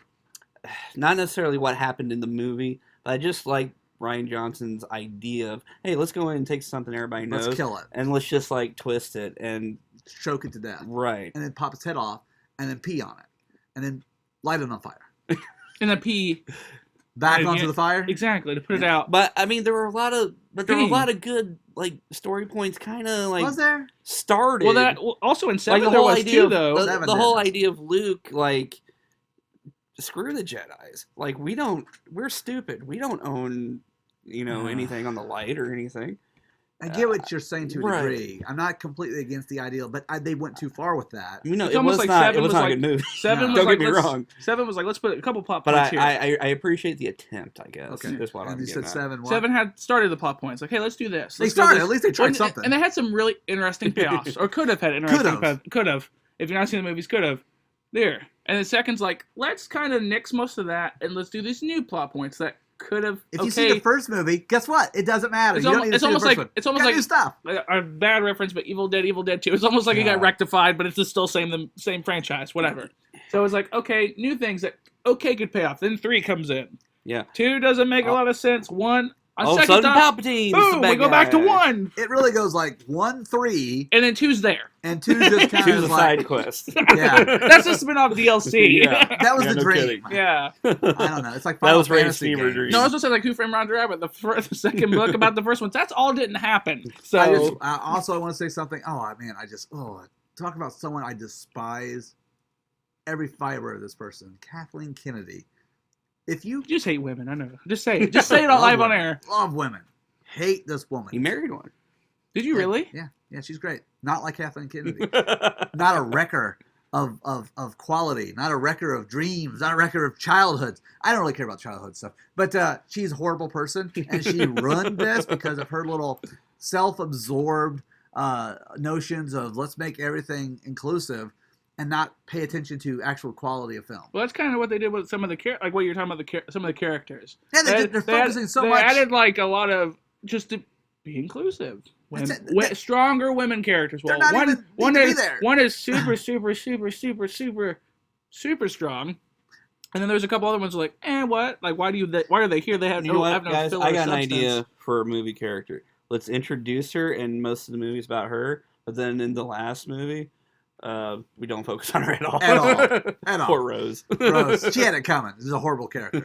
not necessarily what happened in the movie, but I just like Rian Johnson's idea of, hey, let's go in and take something everybody knows Let's kill it. and let's just like twist it and Choke it to death. right. And then pop its head off and then pee on it. And then light it on fire. And the P. Back Yeah, onto yeah. the fire. Exactly, to put it out. But I mean, there were a lot of good like story points, kind of like Was there? started. Well, also in 7 like the there whole was idea too, of though. the, Seven the whole did. idea of Luke, like, screw the Jedis. Like, we're stupid. We don't own, anything on the light or anything. I get what you're saying to a right. degree. I'm not completely against the ideal, but they went too far with that. You know, It's it almost was like not. 7 It was was not a like- good movie. 7 was Don't like, get me let's- wrong. 7 was like, let's put a couple plot But points here. I appreciate the attempt. I guess. Okay. Is what And I'm you getting said at. 7. What? 7 had started the plot points. Like, hey, let's do this. They Let's do started. this. At least they tried And- something. And they had some really interesting payoffs, or could have had interesting could have. If you're not seeing the movies, could have. There. And the second's like, let's kind of nix most of that, and let's do these new plot points that could have. If you see the first movie, guess what? It doesn't matter. It's You don't need to see the almost first like one. it's almost Got like new stuff. a bad reference, but Evil Dead 2. It's almost like it got rectified, but it's just still the same franchise, whatever. So it's like, okay, new things that could pay off. Then 3 comes in. Yeah. 2 doesn't make a lot of sense. 1, on Oh, second Son thought, Palpatine. boom, we go back to 1, It really goes like 1, 3, and then 2's there. and 2 just kind Choose of a like, side quest. yeah, That's a spin-off DLC. Yeah. that was Yeah, the no dream. kidding. Yeah. I don't know. It's like That Final was Ray's Fantasy fever games. dream. No, I was going to say, like, Who Framed Roger Rabbit, the second book about the first one. That's all didn't happen. So, Also, I want to say something. Oh man, talk about someone I despise every fiber of this person, Kathleen Kennedy. If you just hate women, I know. Just say it. Just say it all live on air. love women, hate this woman. He married one. Did you really? Yeah, she's great. Not like Kathleen Kennedy. Not a wrecker of quality. Not a wrecker of dreams. Not a wrecker of childhoods. I don't really care about childhood stuff. But she's a horrible person, and she ruined this because of her little self-absorbed notions of let's make everything inclusive and not pay attention to actual quality of film. Well, that's kind of what they did with some of the like what you're talking about some of the characters. Yeah, they're focusing so they much. added like a lot of just to be inclusive. Stronger women characters. Well, They're not even need to be there. one is super strong, and then there's a couple other ones like, what? Like, why are they here? They have You know what, have no guys? filler I got an substance. idea for a movie character. Let's introduce her, and most of the movie's about her. But then in the last movie, we don't focus on her at all. At all. Poor Rose. Rose, she had it coming. This is a horrible character.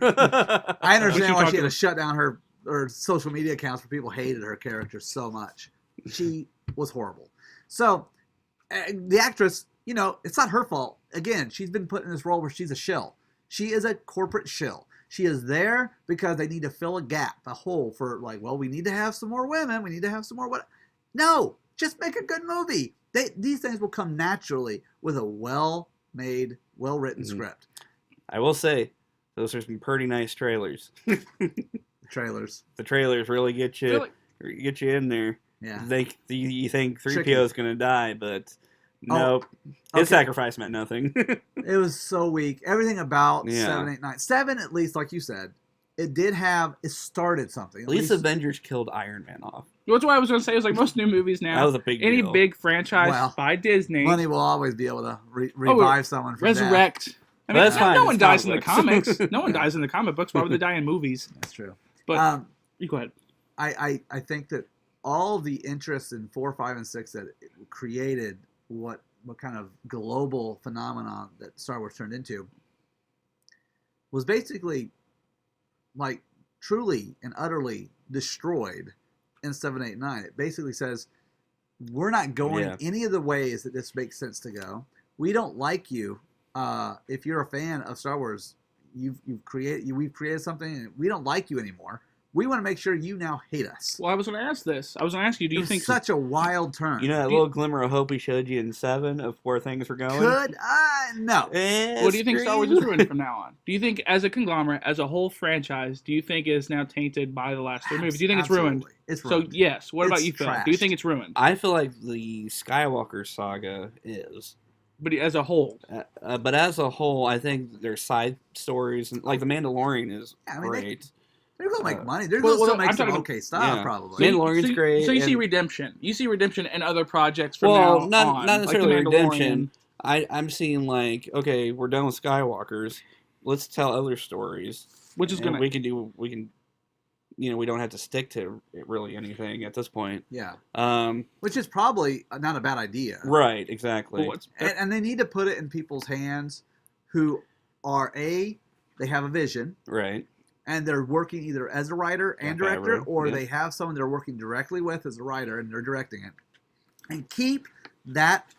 I understand why she had to shut down her social media accounts where people hated her character so much. She was horrible. So, the actress, it's not her fault. Again, she's been put in this role where she's a shill. She is a corporate shill. She is there because they need to fill a gap, a hole for we need to have some more women. We need to have some more what? No, just make a good movie. these things will come naturally with a well-made, well-written script. I will say, those are some pretty nice trailers. Trailers. The trailers really get you in there. Yeah. You think 3PO is going to die, but nope. Okay. His sacrifice meant nothing. It was so weak. Everything about Yeah. 7, 8, 9. 7, at least, like you said, it started something. At least Avengers killed Iron Man off. That's what I was going to say. It was like most new movies now. That was a big Any deal. big franchise by Disney. Money will always be able to revive someone from resurrect. death. I mean, That's fine. no one It's dies in the comic books. comics. No one dies in the comic books. Why would they die in movies? That's true. But you go ahead. I think that all the interest in 4, 5, and 6 that it created what kind of global phenomenon that Star Wars turned into was basically like truly and utterly destroyed in 7, 8, 9. It basically says, we're not going any of the ways that this makes sense to go. We don't like you. If you're a fan of Star Wars, we've created something and we don't like you anymore. We want to make sure you now hate us. Well, I was going to ask this. I was going to ask you, do you think... such a wild turn. You know that little glimmer of hope he showed you in 7 of where things were going? No. What do you think Star Wars is ruined from now on? Do you think, as a conglomerate, as a whole franchise, do you think it is now tainted by the last 3 movies? Do you think it's ruined? It's ruined. So, yes. What about you, Phil? Trashed. Do you think it's ruined? I feel like the Skywalker Saga is. But as a whole. But as a whole, I think their side stories, like The Mandalorian is great. They're going to make money. They're going to still make some okay stuff, probably. Mandalorian's great. So you see redemption. You see redemption in other projects from now on. Not necessarily like redemption. I'm seeing like, okay, we're done with Skywalkers. Let's tell other stories. Which is gonna we can we don't have to stick to really anything at this point. Yeah. Which is probably not a bad idea. Right. Exactly. Well, and they need to put it in people's hands who are they have a vision. Right. And they're working either as a writer and director, or they have someone they're working directly with as a writer, and they're directing it. And keep that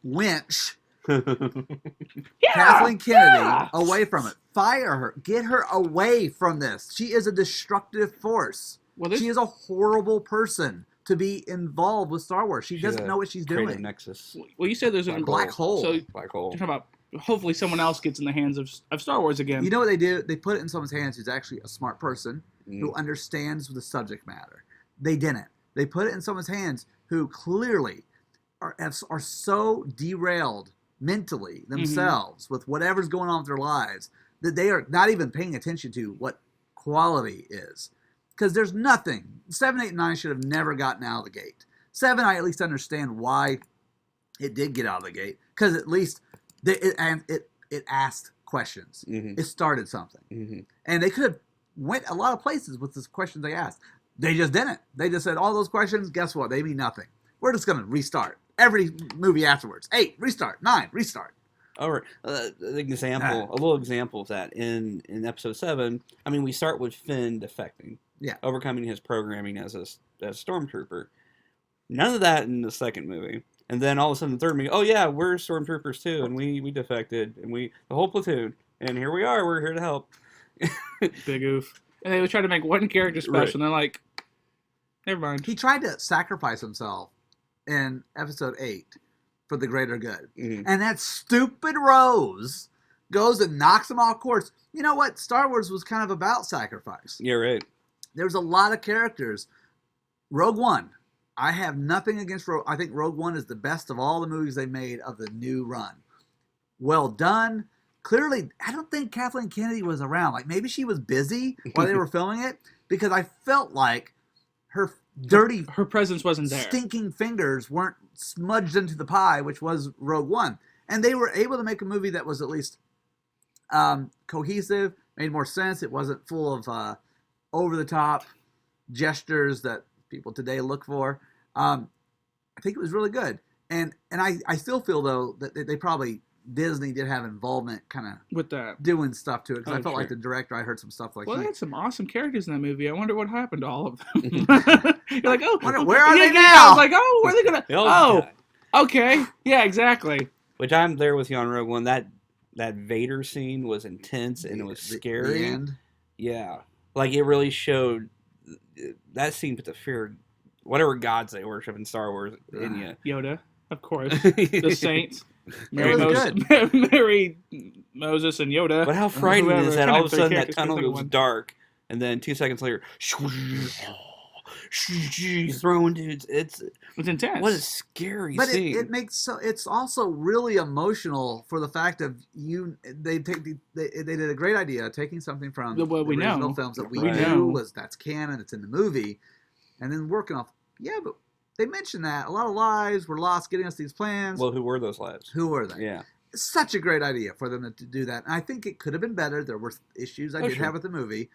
wench, Kathleen Kennedy, away from it. Fire her. Get her away from this. She is a destructive force. She is a horrible person to be involved with Star Wars. She doesn't know what she's doing. Nexus. Well, you said there's a black hole. So black hole. You're talking about hopefully someone else gets in the hands of Star Wars again. You know what they do? They put it in someone's hands who's actually a smart person who understands the subject matter. They didn't. They put it in someone's hands who clearly are so derailed mentally themselves with whatever's going on with their lives that they are not even paying attention to what quality is. Because there's nothing. 7, 8, 9 should have never gotten out of the gate. 7, I at least understand why it did get out of the gate. Because at least it asked questions. It started something. And they could have went a lot of places with the questions they asked. They just didn't. They just said, all those questions, guess what? They mean nothing. We're just going to restart. Every movie afterwards. 8, restart. 9, restart. All right. A little example of that. In episode 7, I mean, we start with Finn defecting. Yeah. Overcoming his programming as a stormtrooper. None of that in the second movie. And then all of a sudden the third movie, oh yeah, we're stormtroopers too, and we defected, and the whole platoon, and here we are, we're here to help. Big oof. And they would try to make one character special, and they're like, never mind. He tried to sacrifice himself in episode 8 for the greater good. And that stupid Rose goes and knocks him off course. You know what? Star Wars was kind of about sacrifice. You're right. There's a lot of characters. Rogue One. I have nothing against Rogue. I think Rogue One is the best of all the movies they made of the new run. Well done. Clearly, I don't think Kathleen Kennedy was around. Like, maybe she was busy while they were filming it, because I felt like her presence wasn't there. Stinking fingers weren't smudged into the pie, which was Rogue One. And they were able to make a movie that was at least cohesive, made more sense. It wasn't full of over-the-top gestures that people today look for. I think it was really good. And I still feel, though, that they probably, Disney did have involvement kind of with that, doing stuff to it. Because I felt like the director, I heard some stuff like, well, they had some awesome characters in that movie. I wonder what happened to all of them. You're like, oh, where are they now? I was like, oh, where are they going to, okay. Yeah, exactly. Which I'm there with you on Rogue One. That Vader scene was intense and it was scary. The end. Yeah. Like, it really showed, that scene put the fear, whatever gods they worship in Star Wars, in you. Yoda. Of course. The Saints. Mary, It was Mary, Moses, and Yoda. But how frightening Whoever. is that? Kind All of of a three sudden, that characters, tunnel couldn't think of goes one. dark, and then 2 seconds later, he's throwing dudes. It's intense. what a scary But scene. it makes it's also really emotional for the fact of they did a great idea taking something from the What we original know. films that we Right. knew that's canon, it's in the movie, and then working off. Yeah, but they mentioned that a lot of lives were lost getting us these plans. Well, who were those lives? Who were they? Yeah. Such a great idea for them to do that, and I think it could have been better. There were issues I did sure. have with the movie,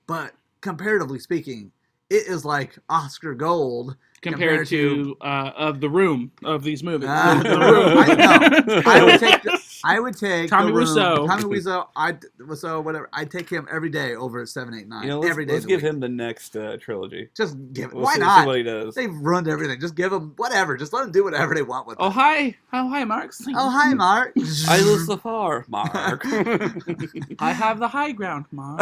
but comparatively speaking, it is like Oscar gold. Compared to of the room of these movies. The The Room. I would take Tommy The Room. Wiseau. Tommy Wiseau, whatever. I'd take him every day over 789. Every day. Let's of the give week. him the next trilogy. Just give it. We'll Why see not? what he does. They've ruined everything. Just give him whatever. Just let them do whatever they want with it. Oh hi, Mark. Oh, hi, Mark. I was the far Mark. I have the high ground, Mark.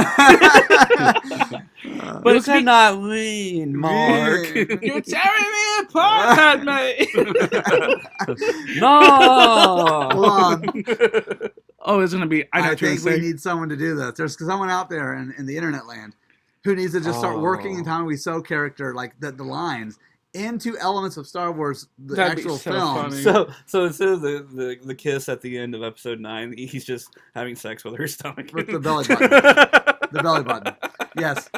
But You cannot win, Mark. You're tearing me apart, mate. No. Hold on. Oh, it's gonna be. I think we need someone to do this. There's someone out there in the internet land who needs to just start working in Tommy Wiseau character, like the lines, into elements of Star Wars, the That'd be actual so films. funny. So instead of the kiss at the end of episode 9, he's just having sex with her stomach. With the belly button. The belly button. Yes.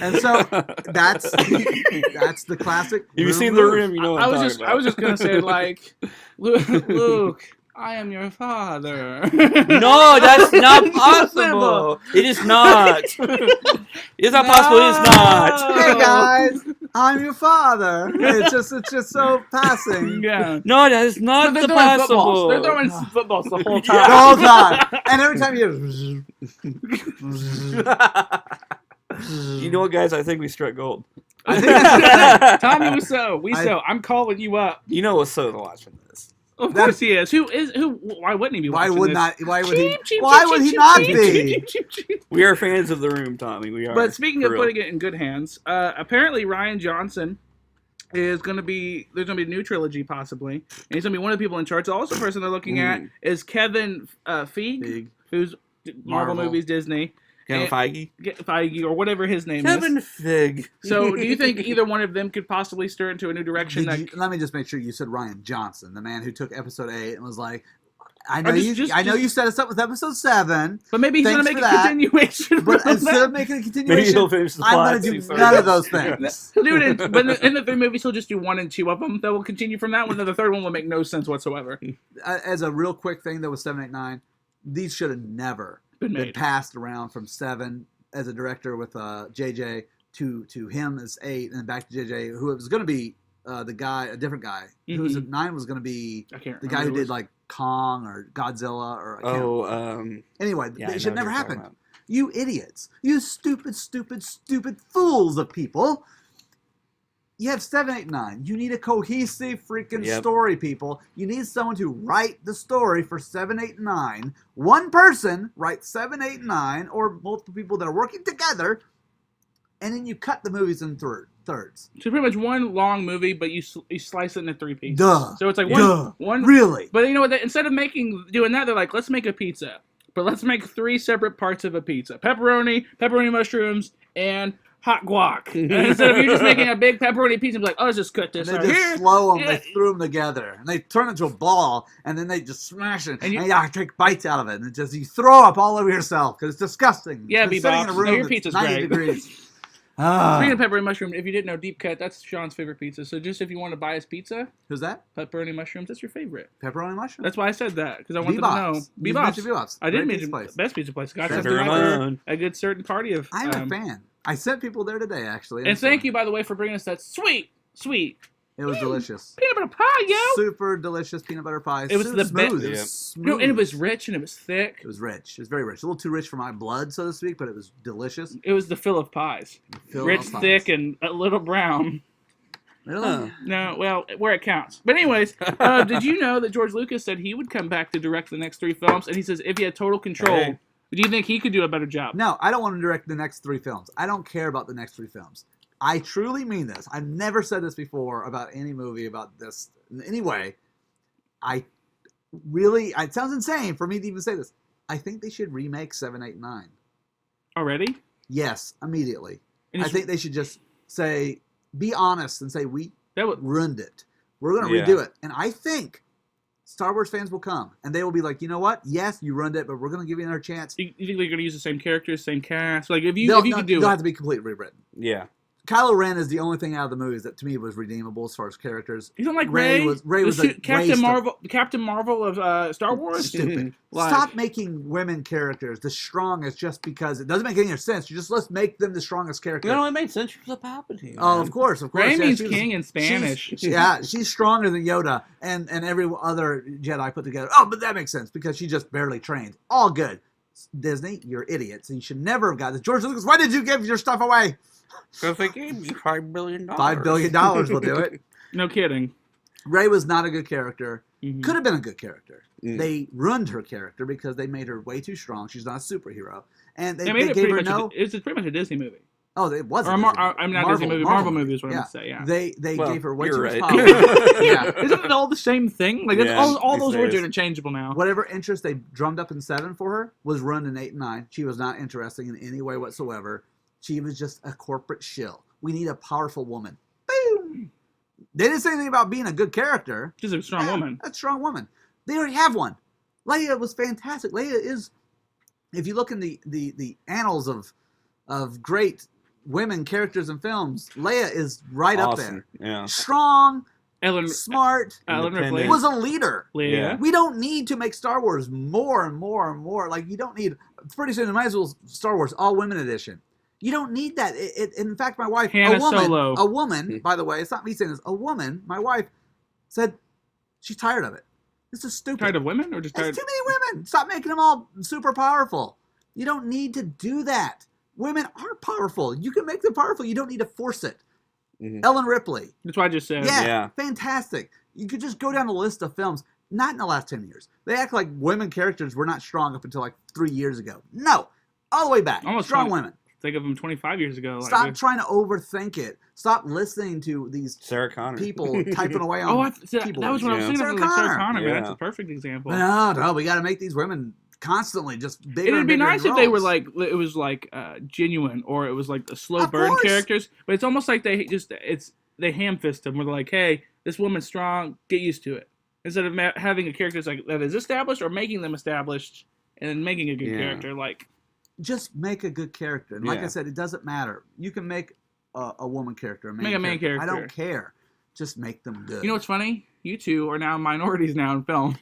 And so that's the classic. If you've seen move. The Room, you know what I'm talking about. I was just gonna say like, Luke, I am your father. No, that's not possible. It is not. It's not possible. It is not. Hey guys, I'm your father. It's just so passing. Yeah. No, that is not They're throwing possible. footballs. They're throwing footballs the whole The time. whole time. And every time you You know what, guys? I think we struck gold. I think that's Tommy Wiseau, I'm calling you up. You know what's so watching this. Of course he is. Who? Why wouldn't he be why watching would this? not why would he Cheep, why cheep, would he cheep, not cheep, be? cheep, cheep, cheep. We are fans of The Room, Tommy. We are. But speaking of For real. putting it in good hands, apparently Rian Johnson is going to be, there's going to be a new trilogy possibly, and he's going to be one of the people in charge. The also person they're looking at is Kevin Feige, who's Marvel movies, Disney. Kevin Feige? Feige, or whatever his name Kevin is. Fig. So do you think either one of them could possibly stir into a new direction? Let me just make sure you said Rian Johnson, the man who took episode 8 and was like, I Or know just- you set us up with episode 7, But maybe he's going to Thanks make for a that. continuation. but from instead that. of making a Maybe continuation, he'll finish the I'm plot. going to do season. none of those things. He'll do it but in the 3 movies, he'll just do 1 and 2 of them that will continue from that one. Then the 3rd one will make no sense whatsoever. As a real quick thing, though, with 7, 8, 9, these should have never Been been made. passed around from 7 as a director with JJ to him as 8, and then back to JJ, who was going to be the guy, a different guy. Who was at 9 was going to be I can't the remember guy who who it did was. like Kong or Godzilla or I can't anyway, yeah, I it should know never what you're talking happen. about. You idiots, you stupid fools of people. You have 7, 8, 9. You need a cohesive freaking story, people. You need someone to write the story for 7, 8, 9. One person writes 7, 8, 9, or multiple people that are working together, and then you cut the movies in thirds. So pretty much one long movie, but you slice it into 3 pieces. Duh. So it's like Duh. one. Really? But you know what? Instead of doing that, they're like, let's make a pizza, but let's make 3 separate parts of a pizza: pepperoni mushrooms, and hot guac. And instead of you just making a big pepperoni pizza, be like, oh, let's just cut this And right they just here. slow them. Yeah. They threw them together, and they turn into a ball, and then they just smash it, And you- and you take bites out of it, and it just you throw up all over yourself because it's disgusting. Yeah, It's been sitting in a Bebop. room No, your that's pizza's 90 great. degrees. Ah. Speaking of pepperoni mushroom, if you didn't know, deep cut, that's Sean's favorite pizza. So just if you want to buy his pizza, Who's that? pepperoni mushrooms, that's your favorite. Pepperoni mushroom? That's why I said that, because I wanted to know. You mentioned Bebop's. I did Great mention pizza place. best pizza place. Got Sure. something Very right on. for a good certain party of. I'm a fan. I sent people there today, actually. And thank you, by the way, for bringing us that sweet It was delicious. peanut butter pie, yo. Super delicious peanut butter pie. It was Super the smooth. best. It was Yeah. smooth. No, and it was rich and it was thick. It was rich. It was very rich. A little too rich for my blood, so to speak, but it was delicious. It was the fill of pies. Filled Rich, up pies. thick, and a little brown. Really? Huh. No, well, where it counts. But anyways, did you know that George Lucas said he would come back to direct the next 3 films? And he says if he had total control, Hey. do you think he could do a better job? No, I don't want to direct the next 3 films. I don't care about the next 3 films. I truly mean this. I've never said this before about any movie about this in any way. it sounds insane for me to even say this. I think they should remake 7, 8, 9. Already? Yes, immediately. And I think they should just say, be honest and say, we that would ruined it. We're going to redo it. And I think Star Wars fans will come and they will be like, you know what? Yes, you ruined it, but we're going to give you another chance. You think they're going to use the same characters, same cast? Like, if you could do they'll it. have to be completely rewritten. Yeah. Kylo Ren is the only thing out of the movies that to me was redeemable as far as characters. You don't like Rey? Rey was a Captain Marvel of Star Wars? Stupid. Like, Stop making women characters the strongest just because it doesn't make any sense. Let's make them the strongest character. No, it made sense. She was a Palpatine. Oh, of course. Rey means king in Spanish. She's stronger than Yoda and every other Jedi put together. Oh, but that makes sense because she just barely trained. All good. Disney, you're idiots. You should never have got this. George Lucas, why did you give your stuff away? Because they gave me $5 billion. $5 billion will do it. No kidding. Rey was not a good character. Mm-hmm. Could have been a good character. Mm. They ruined her character because they made her way too strong. She's not a superhero. And they made it gave pretty her much it's pretty much a Disney movie. Oh, it wasn't. Or not Disney movie. Marvel movie is what I'm going to say, yeah. They gave her way too much power. Yeah. Isn't it all the same thing? Like, all those words are interchangeable now. Whatever interest they drummed up in 7 for her was run in 8 and 9. She was not interesting in any way whatsoever. She was just a corporate shill. We need a powerful woman. Boom! They didn't say anything about being a good character. She's a strong woman. A strong woman. They already have one. Leia was fantastic. Leia is, if you look in the annals of great women characters in films, Leia is right up there. Yeah. Strong, smart, Ellen Ripley was a leader. Yeah. We don't need to make Star Wars more and more and more. Like, you don't need, pretty soon it might as well Star Wars all women edition. You don't need that. In fact, my wife, a woman, by the way, it's not me saying this, a woman, my wife said she's tired of it. This is stupid. Tired of women or just tired? There's too many women. Stop making them all super powerful. You don't need to do that. Women are powerful. You can make them powerful. You don't need to force it. Mm-hmm. Ellen Ripley. That's what I just said. Yeah, fantastic. You could just go down the list of films. Not in the last 10 years. They act like women characters were not strong up until like 3 years ago. No. All the way back. Almost strong women. Think of them 25 years ago. Stop trying to overthink it. Stop listening to these Sarah Connor people typing away on keyboards. That was what I was thinking. Sarah Connor. Man, that's a perfect example. No, we got to make these women constantly just bigger. It'd and be bigger nice if they were like, it was like genuine, or it was like the slow burn characters. But it's almost like they ham fist them. Where they're like, hey, this woman's strong, get used to it. Instead of having a character that is established, or making them established and then making a good character. Like, just make a good character. And like I said, it doesn't matter. You can make a woman character, make a main character. I don't care. Just make them good. You know what's funny? You two are now minorities now in film.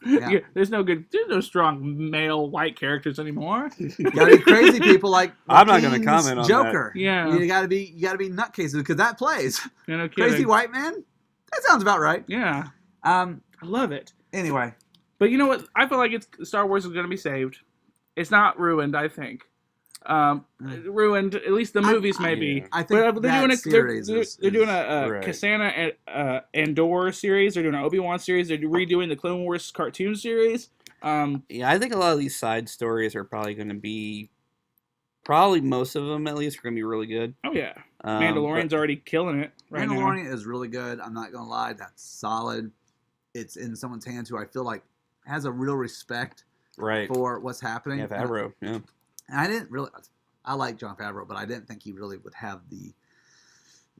Yeah. There's no strong male white characters anymore. You gotta be crazy people like I'm not going to comment on Joker. That. Yeah, you gotta be nutcases because that plays. Yeah, no crazy white man. That sounds about right. Yeah. I love it. Anyway, but you know what? I feel like Star Wars is going to be saved. It's not ruined, I think. Ruined, at least the movies maybe. I think they're doing a Cassandra and Andor series. They're doing an Obi-Wan series. They're redoing the Clone Wars cartoon series. I think a lot of these side stories are probably going to be, most of them at least, are going to be really good. Oh yeah, Mandalorian's already killing it right now. Mandalorian is really good. I'm not going to lie, that's solid. It's in someone's hands who I feel like has a real respect for what's happening. Yeah, Favreau, yeah. And I like Jon Favreau, but I didn't think he really would have the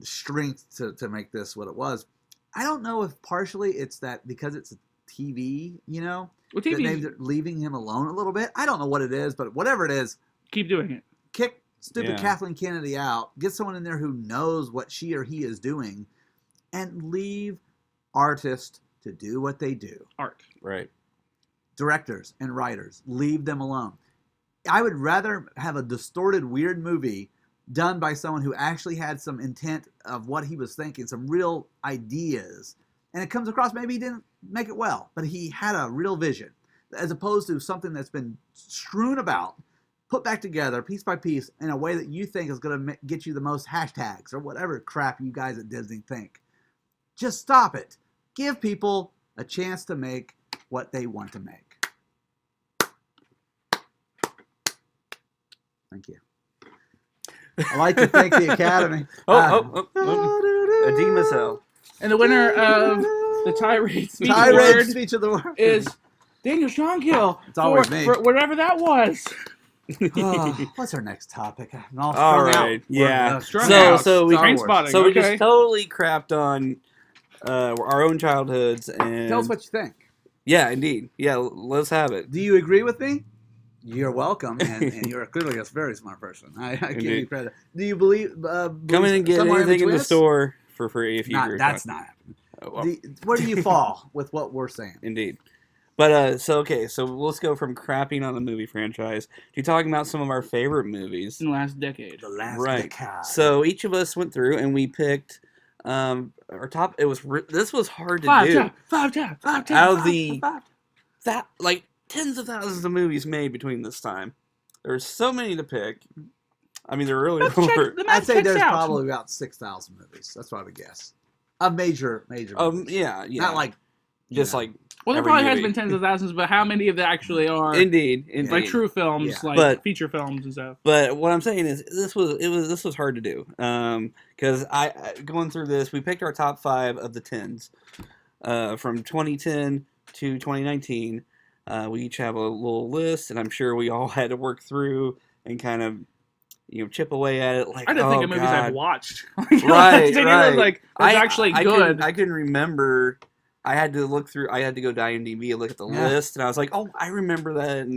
strength to make this what it was. I don't know if partially it's that because it's a TV, that maybe they're leaving him alone a little bit. I don't know what it is, but whatever it is, keep doing it. Kick stupid Kathleen Kennedy out. Get someone in there who knows what she or he is doing, and leave artists to do what they do. Art. Right. Directors and writers, leave them alone. I would rather have a distorted, weird movie done by someone who actually had some intent of what he was thinking, some real ideas, and it comes across, maybe he didn't make it well, but he had a real vision, as opposed to something that's been strewn about, put back together piece by piece in a way that you think is going to get you the most hashtags or whatever crap you guys at Disney think. Just stop it. Give people a chance to make what they want to make. Thank you. I like to thank the Academy. Edema cell. And the winner of the tirade speech Tirade award speech of the word is Daniel Schonkill It's always me. for whatever that was. What's our next topic? All right, yeah. Strung So out. so we Star Train Wars. spotting. so we okay. just totally crapped on our own childhoods and Tell us what you think. yeah, indeed, yeah. Let's have it. Do you agree with me? You're welcome, and you're clearly a very smart person. I give Indeed. you credit. Do you believe? Come in and get somewhere anything in between the us? store for free if you agree. That's not happening. Oh, well, Where do you fall with what we're saying? indeed. But so let's go from crapping on the movie franchise to talking about some of our favorite movies. In the last decade. The last Right. decade. So each of us went through and we picked our top. It was this was hard to Five do. tab. Out of the that like tens of thousands of movies made between this time, there's so many to pick. I mean, there really Let's check were. the math I'd say checks there's out. probably about 6,000 movies. That's what I would guess. A major. Movies. Yeah. Not like just know. like Well, there every probably has movie. been tens of thousands, but how many of them actually are indeed. like true films, Yeah. like But- feature films and stuff? But what I'm saying is this was hard to do because I going through this we picked our top 5 of the 10s from 2010 to 2019. We each have a little list, and I'm sure we all had to work through and kind of chip away at it. Like I didn't think of movies I've God. watched. Right. Like it's actually good. I couldn't remember. I had to look through. I had to go to IMDb and look at the Yeah. list, and I was like, "Oh, I remember that,"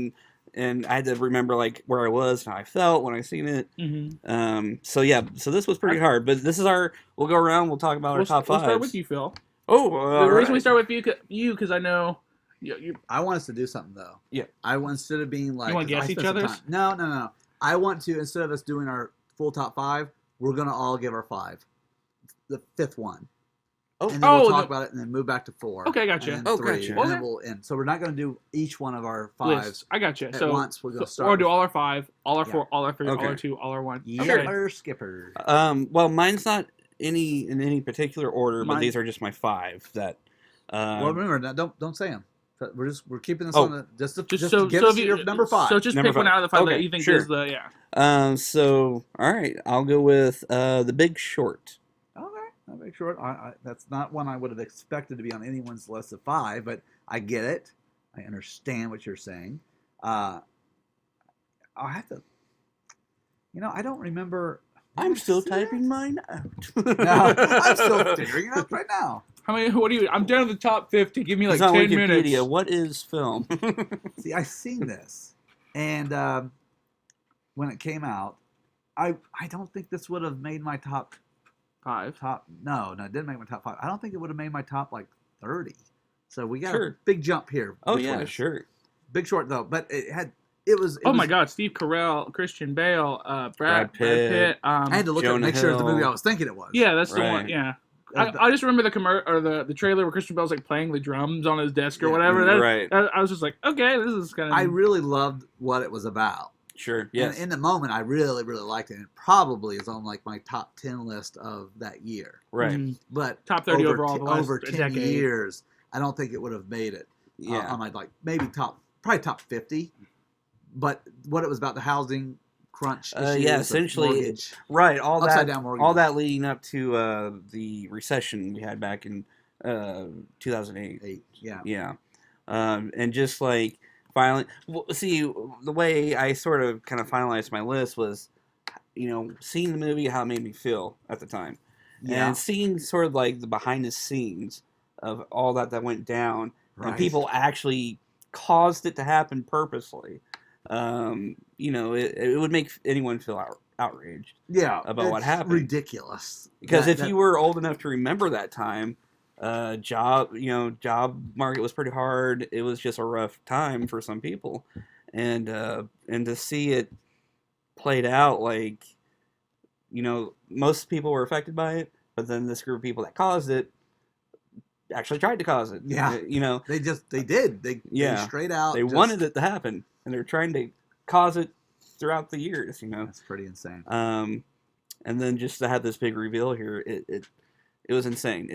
and I had to remember like where I was and how I felt when I seen it. So this was pretty hard, but this is our. We'll go around. We'll talk about our top 5s. We'll start with you, Phil. Oh, The reason we start with you because I know you. I want us to do something though. Yeah. I want instead of being like. You wanna 'cause I guess each spent some other's? time- No. I want to instead of us doing our full top 5, we're gonna all give our 5. The 5th one. Oh. And then we'll Oh, talk about it and then move back to 4. Okay, gotcha. And then Oh, 3, gotcha. And Okay. then we'll end. So we're not gonna do each one of our 5s Lists. I got you. at So once. We're gonna start. or do with all our 5, all our Yeah. 4, all our 3, all Okay. our 2, all our 1. Yipper Skipper. Well, mine's not in any particular order, but Mine- these are just my 5 that. Well, remember, don't say them. We're keeping this Oh. on the just So give so us if you, your number 5. So just Number pick one 5. out of the 5 that Okay, you think sure. is the So all right, I'll go with The Big Short. Okay, I'll make sure. That's not one I would have expected to be on anyone's list of 5, but I get it. I understand what you're saying. I'll have to. I don't remember. I'm still typing mine out. No, I'm still figuring it out right now. How many? What do you? I'm down to the top 50. Give me like It's on 10 Wikipedia. minutes. What is film? See, I've seen this, and when it came out, I don't think this would have made my top. 5. No, it didn't make my top 5. I don't think it would have made my top like 30. So we got a Sure. big jump here. Oh between yeah, us. sure. Big Short though, but it was. Oh my God! Steve Carell, Christian Bale, Brad Pitt. I had to look at it and Jonah make sure it's the movie Hill. I was thinking it was. Yeah, that's the Right. one. Yeah. I just remember the trailer where Christian Bale's like playing the drums on his desk or Yeah, whatever. right. I was just like, okay, this is kind of. I really loved what it was about. Sure. Yes. And in the moment, I really, really liked it. It probably is on like my top 10 list of that year. right. But Top 30 over, overall. t- the last over 10 decade. years, I don't think it would have made it. Yeah. On my like maybe probably top 50. But what it was about, the housing crunch issues, yeah, of essentially, mortgage, right. All upside that. down mortgage. All that leading up to the recession we had back in 2008. Yeah. Yeah. And just like finally, see, the way I sort of kind of finalized my list was, seeing the movie, how it made me feel at the time. Yeah. And seeing sort of like the behind the scenes of all that went down, Right. and people actually caused it to happen purposely. It would make anyone feel outraged Yeah. about what it's happened. Ridiculous. because That- if you were old enough to remember that time, job market was pretty hard. It was just a rough time for some people, and to see it played out like, most people were affected by it, but then this group of people that caused it actually tried to cause it. Yeah. They did. They straight out. They wanted it to happen, and they're trying to cause it throughout the years. That's pretty insane. And then just to have this big reveal here, it was insane.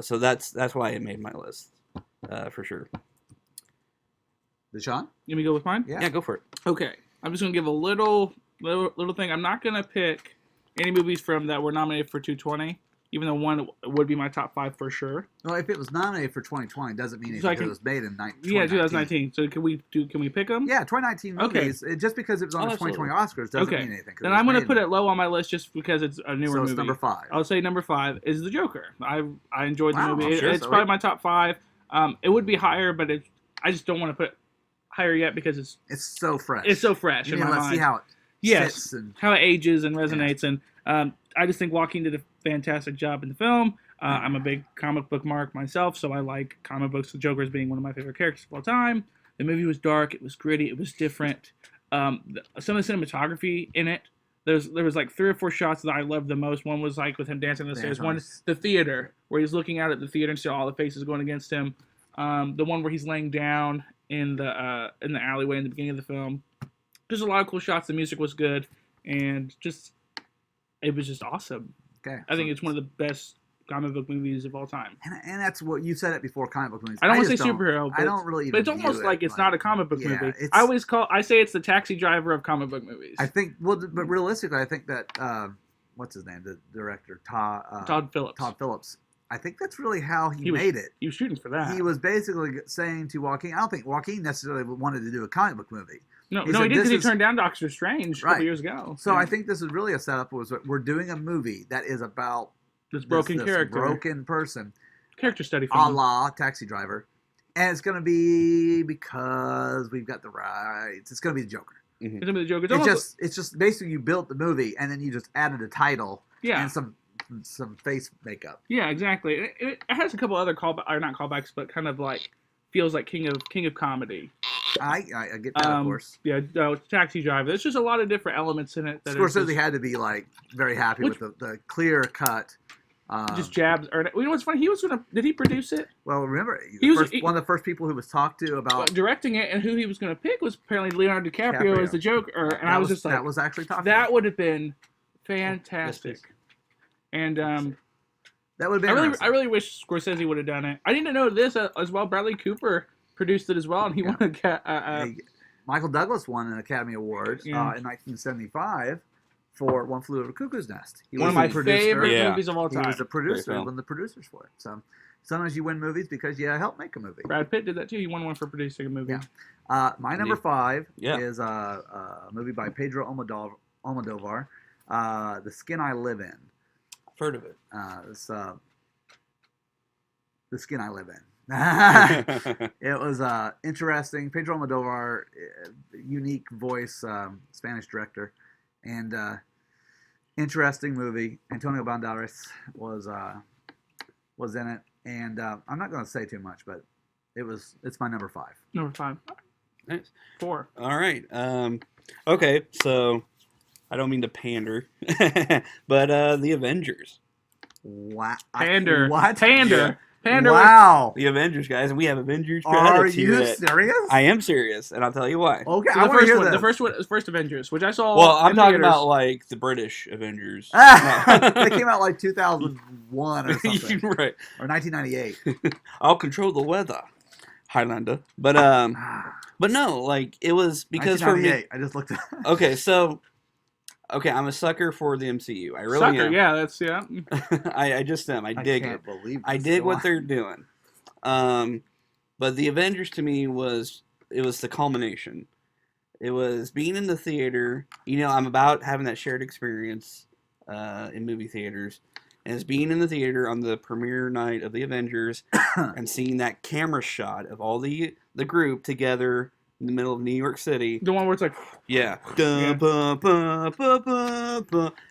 So that's why it made my list, for sure. Deshaun? Let me go with mine. Yeah, go for it. Okay, I'm just gonna give a little thing. I'm not gonna pick any movies from that were nominated for 220. even though one would be my top 5 for sure. Well, if it was nominated for 2020, doesn't mean So anything. It was made in 2019. Yeah, 2019. So can we pick them? Yeah, 2019 movies. Just because it was on the 2020 Oscars doesn't mean anything. Then I'm going to put it low on my list just because it's a newer movie. So it's number 5. I'll say number 5 is The Joker. I enjoyed the movie. Sure, it's probably my top 5. It would be higher, but I just don't want to put it higher yet because it's so fresh. It's so fresh in my mind. Let's see how it sits and how it ages and resonates. Yeah. And I just think Joaquin did a fantastic job in the film. I'm a big comic book mark myself, so I like comic books. The Joker as being one of my favorite characters of all time. The movie was dark. It was gritty. It was different. Some of the cinematography in it, there was like 3 or 4 shots that I loved the most. One was like with him dancing on the stairs. One, the theater, where he's looking out at the theater and see all the faces going against him. The one where he's laying down in the alleyway in the beginning of the film. Just a lot of cool shots. The music was good, and it was just awesome. Okay, I think it's one of the best comic book movies of all time. And that's what you said it before. Comic book movies. I don't want to say superhero. But I don't really. But it's almost like it's not a comic book movie. I say it's the Taxi Driver of comic book movies. I think. Well, but realistically, I think that what's his name, the director, Todd Phillips. Todd Phillips. I think that's really how he made it. He was shooting for that. He was basically saying to Joaquin. I don't think Joaquin necessarily wanted to do a comic book movie. No, he did because he turned down Doctor Strange a couple years ago. So I think this is really a setup. We're doing a movie that is about this broken character, broken person, character study film, a la Taxi Driver, and it's going to be because we've got the rights. It's going to be the Joker. Mm-hmm. It's going to be the Joker. It's just basically you built the movie and then you just added a title and some face makeup. Yeah, exactly. It has a couple other not callbacks, but kind of like feels like King of Comedy. I get that, of course. Yeah, Taxi Driver. There's just a lot of different elements in it. Scorsese had to be like very happy with the clear cut. Just jabs. You know what's funny? Did he produce it? Well, remember, one of the first people who was talked to about directing it and who he was going to pick was apparently Leonardo DiCaprio as the Joker. And I was just like, that was actually talked. That would have been fantastic. And that would have been. I really wish Scorsese would have done it. I didn't know this as well. Bradley Cooper produced it as well, and he won Michael Douglas won an Academy Award in 1975 for One Flew Over the Cuckoo's Nest. He one was of my favorite movies of all time. He was the producer, one of the producers for it. So sometimes you win movies because you help make a movie. Brad Pitt did that too. He won one for producing a movie. Yeah. My number 5 is a movie by Pedro Almodovar, The Skin I Live In. I've heard of it. The Skin I Live In. It was interesting. Pedro Almodovar, unique voice, Spanish director, and interesting movie. Antonio Banderas was in it, and I'm not going to say too much, but it's my number 5. Number 5. Nice. 4. All right. Okay, so I don't mean to pander, but the Avengers. What? Pander. What? Pander. Yeah. Pander. Wow. The Avengers, guys, and we have Avengers Are credits you here. serious? I am serious, and I'll tell you why. Okay, So I want to hear the first one is first Avengers, which I saw. Well, I'm in talking theaters. about like the British Avengers. They came out like 2001 or something, Right. or 1998. I'll control the weather, Highlander. But no, like it was because for me. I just looked at. Okay, I'm a sucker for the MCU. I really am. Yeah, that's I just am. I dig can't it. believe I dig what they're doing. But the Avengers to me was the culmination. It was being in the theater. You know, I'm about having that shared experience in movie theaters. And it's being in the theater on the premiere night of the Avengers and seeing that camera shot of all the group together in the middle of New York City. the one where it's like, Yeah.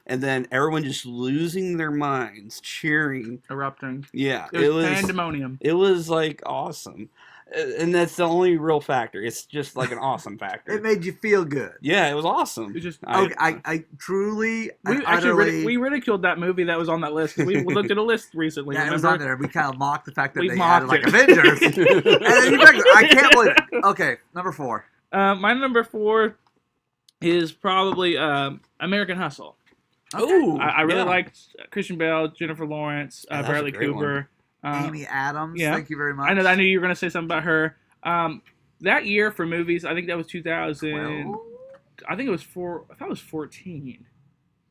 And then everyone just losing their minds, cheering. erupting. Yeah. It was pandemonium. It was like awesome. And that's the only real factor. It's just like an awesome factor. It made you feel good. Yeah, it was awesome. It just I truly, we ridiculed that movie that was on that list. We looked at a list recently. Yeah, remember? it was on there. We kind of mocked the fact that We they had mocked like it. Avengers. And then you picked it. I can't believe it. Okay, number 4. My number 4 is probably American Hustle. Oh, I really liked Christian Bale, Jennifer Lawrence, that's Bradley a great Cooper. Amy Adams. yeah. Thank you very much. I knew you were going to say something about her. That year for movies, I think that was 2000. Well, I think it was I thought it was 14.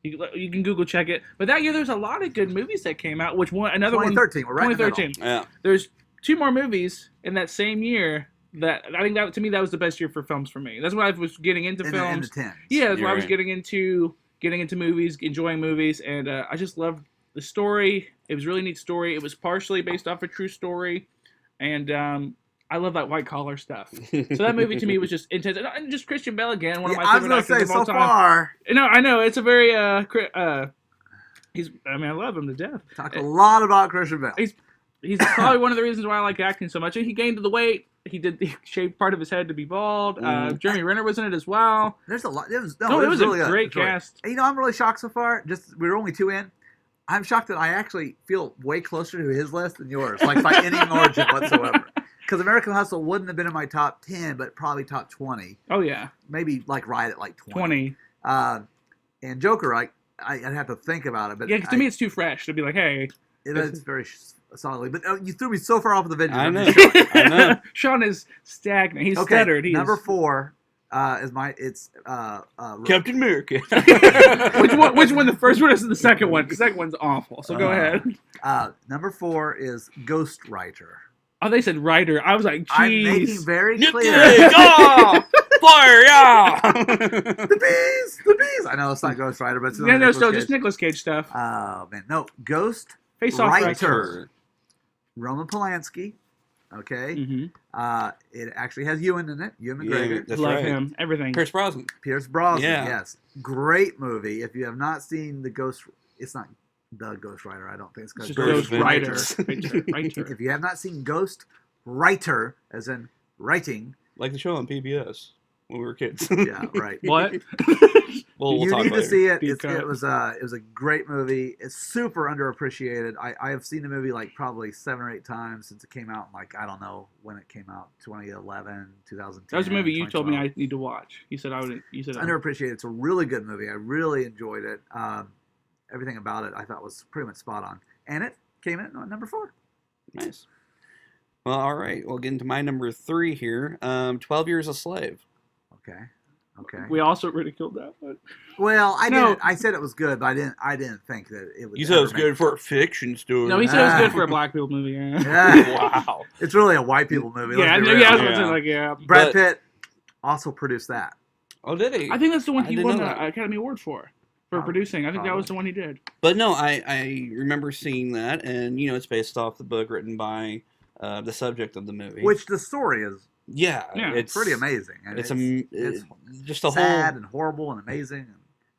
You can Google check it. But that year, there's a lot of good movies that came out. Another 2013. one. We're right in the middle. 2013. Yeah. There's 2 more movies in that same year that I think to me that was the best year for films for me. That's when I was getting into films. In the tens. Yeah, that's You're when I was right. getting into movies, enjoying movies, and I just loved the story. It was a really neat story. It was partially based off a true story, and I love that white collar stuff. So that movie to me was just intense, and just Christian Bale again, one of my favorite actors of all time. Far. No, I know it's a very I love him to death. Talked a lot about Christian Bale. He's probably one of the reasons why I like acting so much. And he gained the weight. He shaved part of his head to be bald. Jeremy Renner was in it as well. There's a lot. It was really a great cast. And, I'm really shocked so far. We were only 2 in. I'm shocked that I actually feel way closer to his list than yours, like by any margin whatsoever. Because American Hustle wouldn't have been in my top 10, but probably top 20. Oh yeah, maybe like right at like 20. And Joker, I'd have to think about it. But yeah, because to me it's too fresh to be like, hey. It's very solidly. But you threw me so far off of the Avengers. I know. I know. Sean is stagnant. He's okay, stuttered. Number 4 is Captain America. Which one? The first one or the second one? The second one's awful. So go ahead. Number 4 is Ghost Writer. Oh, they said writer. I was like, geez. I'm making very clear. Fire, yeah. The bees. I know it's not Ghost Rider, but it's just Nicolas Cage stuff. Oh man, no, Ghost Face Off Writer. Roman Polanski. Okay. Mm-hmm. It actually has Ewan in it. Ewan McGregor. That's Love right. him. Everything. Pierce Brosnan. Pierce Brosnan. Yeah. Yes. Great movie. If you have not seen the Ghost, it's not the Ghost Rider. I don't think it's called Ghost Writer. If you have not seen Ghost Writer, as in writing, Like the show on PBS when we were kids. yeah, right. What? we'll you talk need later. to see it. Because- It was a great movie. It's super underappreciated. I have seen the movie like probably 7 or 8 times since it came out. Like I don't know when it came out, 2011, 2010. That was a movie you told me 2012. I need to watch. You said I would. You said Underappreciated. It's a really good movie. I really enjoyed it. Everything about it I thought was pretty much spot on, and it came in at number 4. Nice. Well, all right. We'll get into my number 3 here. 12 Years a Slave. Okay. We also ridiculed that one. Well, I No. didn't. I said it was good, but I didn't think that it would. You said it was ever good for a fiction story. No, he said it was good for a black people movie. Yeah. Yeah. Wow. It's really a white people movie. Yeah, let's be yeah, real. I was Yeah. gonna say, like, yeah. Brad But- Pitt also produced that. Oh, did he? I think that's the one I he didn't won know the that. Academy Award for Probably. producing. I think that was Probably. the one he did. But no, I remember seeing that, and it's based off the book written by the subject of the movie. Which the story is yeah, it's pretty amazing. And It's it's just a sad whole, and horrible and amazing.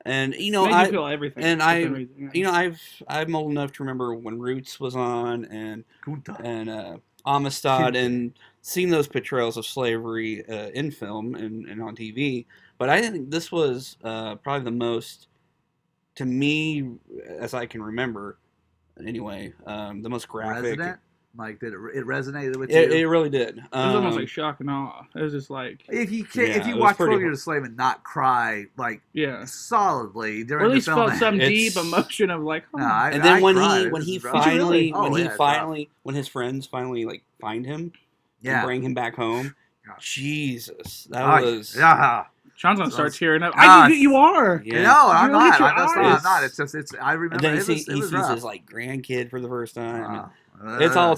and Made you feel everything. and It's I- amazing, yeah. I'm old enough to remember when Roots was on, and Kunta. Amistad, and seeing those portrayals of slavery in film and on TV. But I think this was probably the most, to me, as I can remember, anyway, the most graphic. Resident? Like, did it resonated with It you? really did. It was almost like shock and awe. It was just like, If you Yeah, if it you was watch pretty 12 Years a Slave and not cry like yeah. solidly during Or at the least film, felt some deep It's- emotion of like, oh. No, And then when cried. he It was rough. finally Oh, when he yeah, it's finally when his friends finally like find him and yeah, bring him back home, God. Jesus, that Ah, was yeah. Sean's gonna start Those- tearing up. Ah, I think you are. yeah. No, I'm You look not. at your I'm not. eyes. It's just I remember And then it he was sees rough. his like grandkid for the first time. Uh, It's all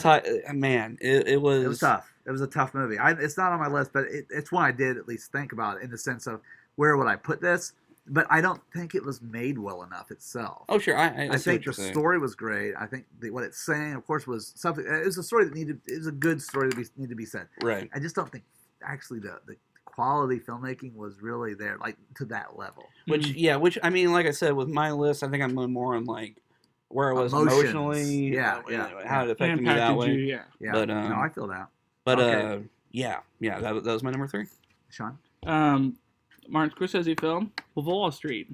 man. It was. It was tough. It was a tough movie. It's not on my list, but it's one I did at least think about in the sense of where would I put this. But I don't think it was made well enough itself. Oh sure, I I see think what the you're saying. story was great. I think what it's saying, of course, was something. It was a story that needed. It was a good story that needed to be said. Right. I just don't think actually the quality filmmaking was really there, like to that level. Which I mean, like I said, with my list, I think I'm going more on like where I was Emotions. emotionally, Yeah, how it affected me that Impacted way. you, yeah. Yeah, But, no, I feel that. But Okay. yeah, that was my number 3. Sean, Martin Scorsese film, Wolf of Wall Street.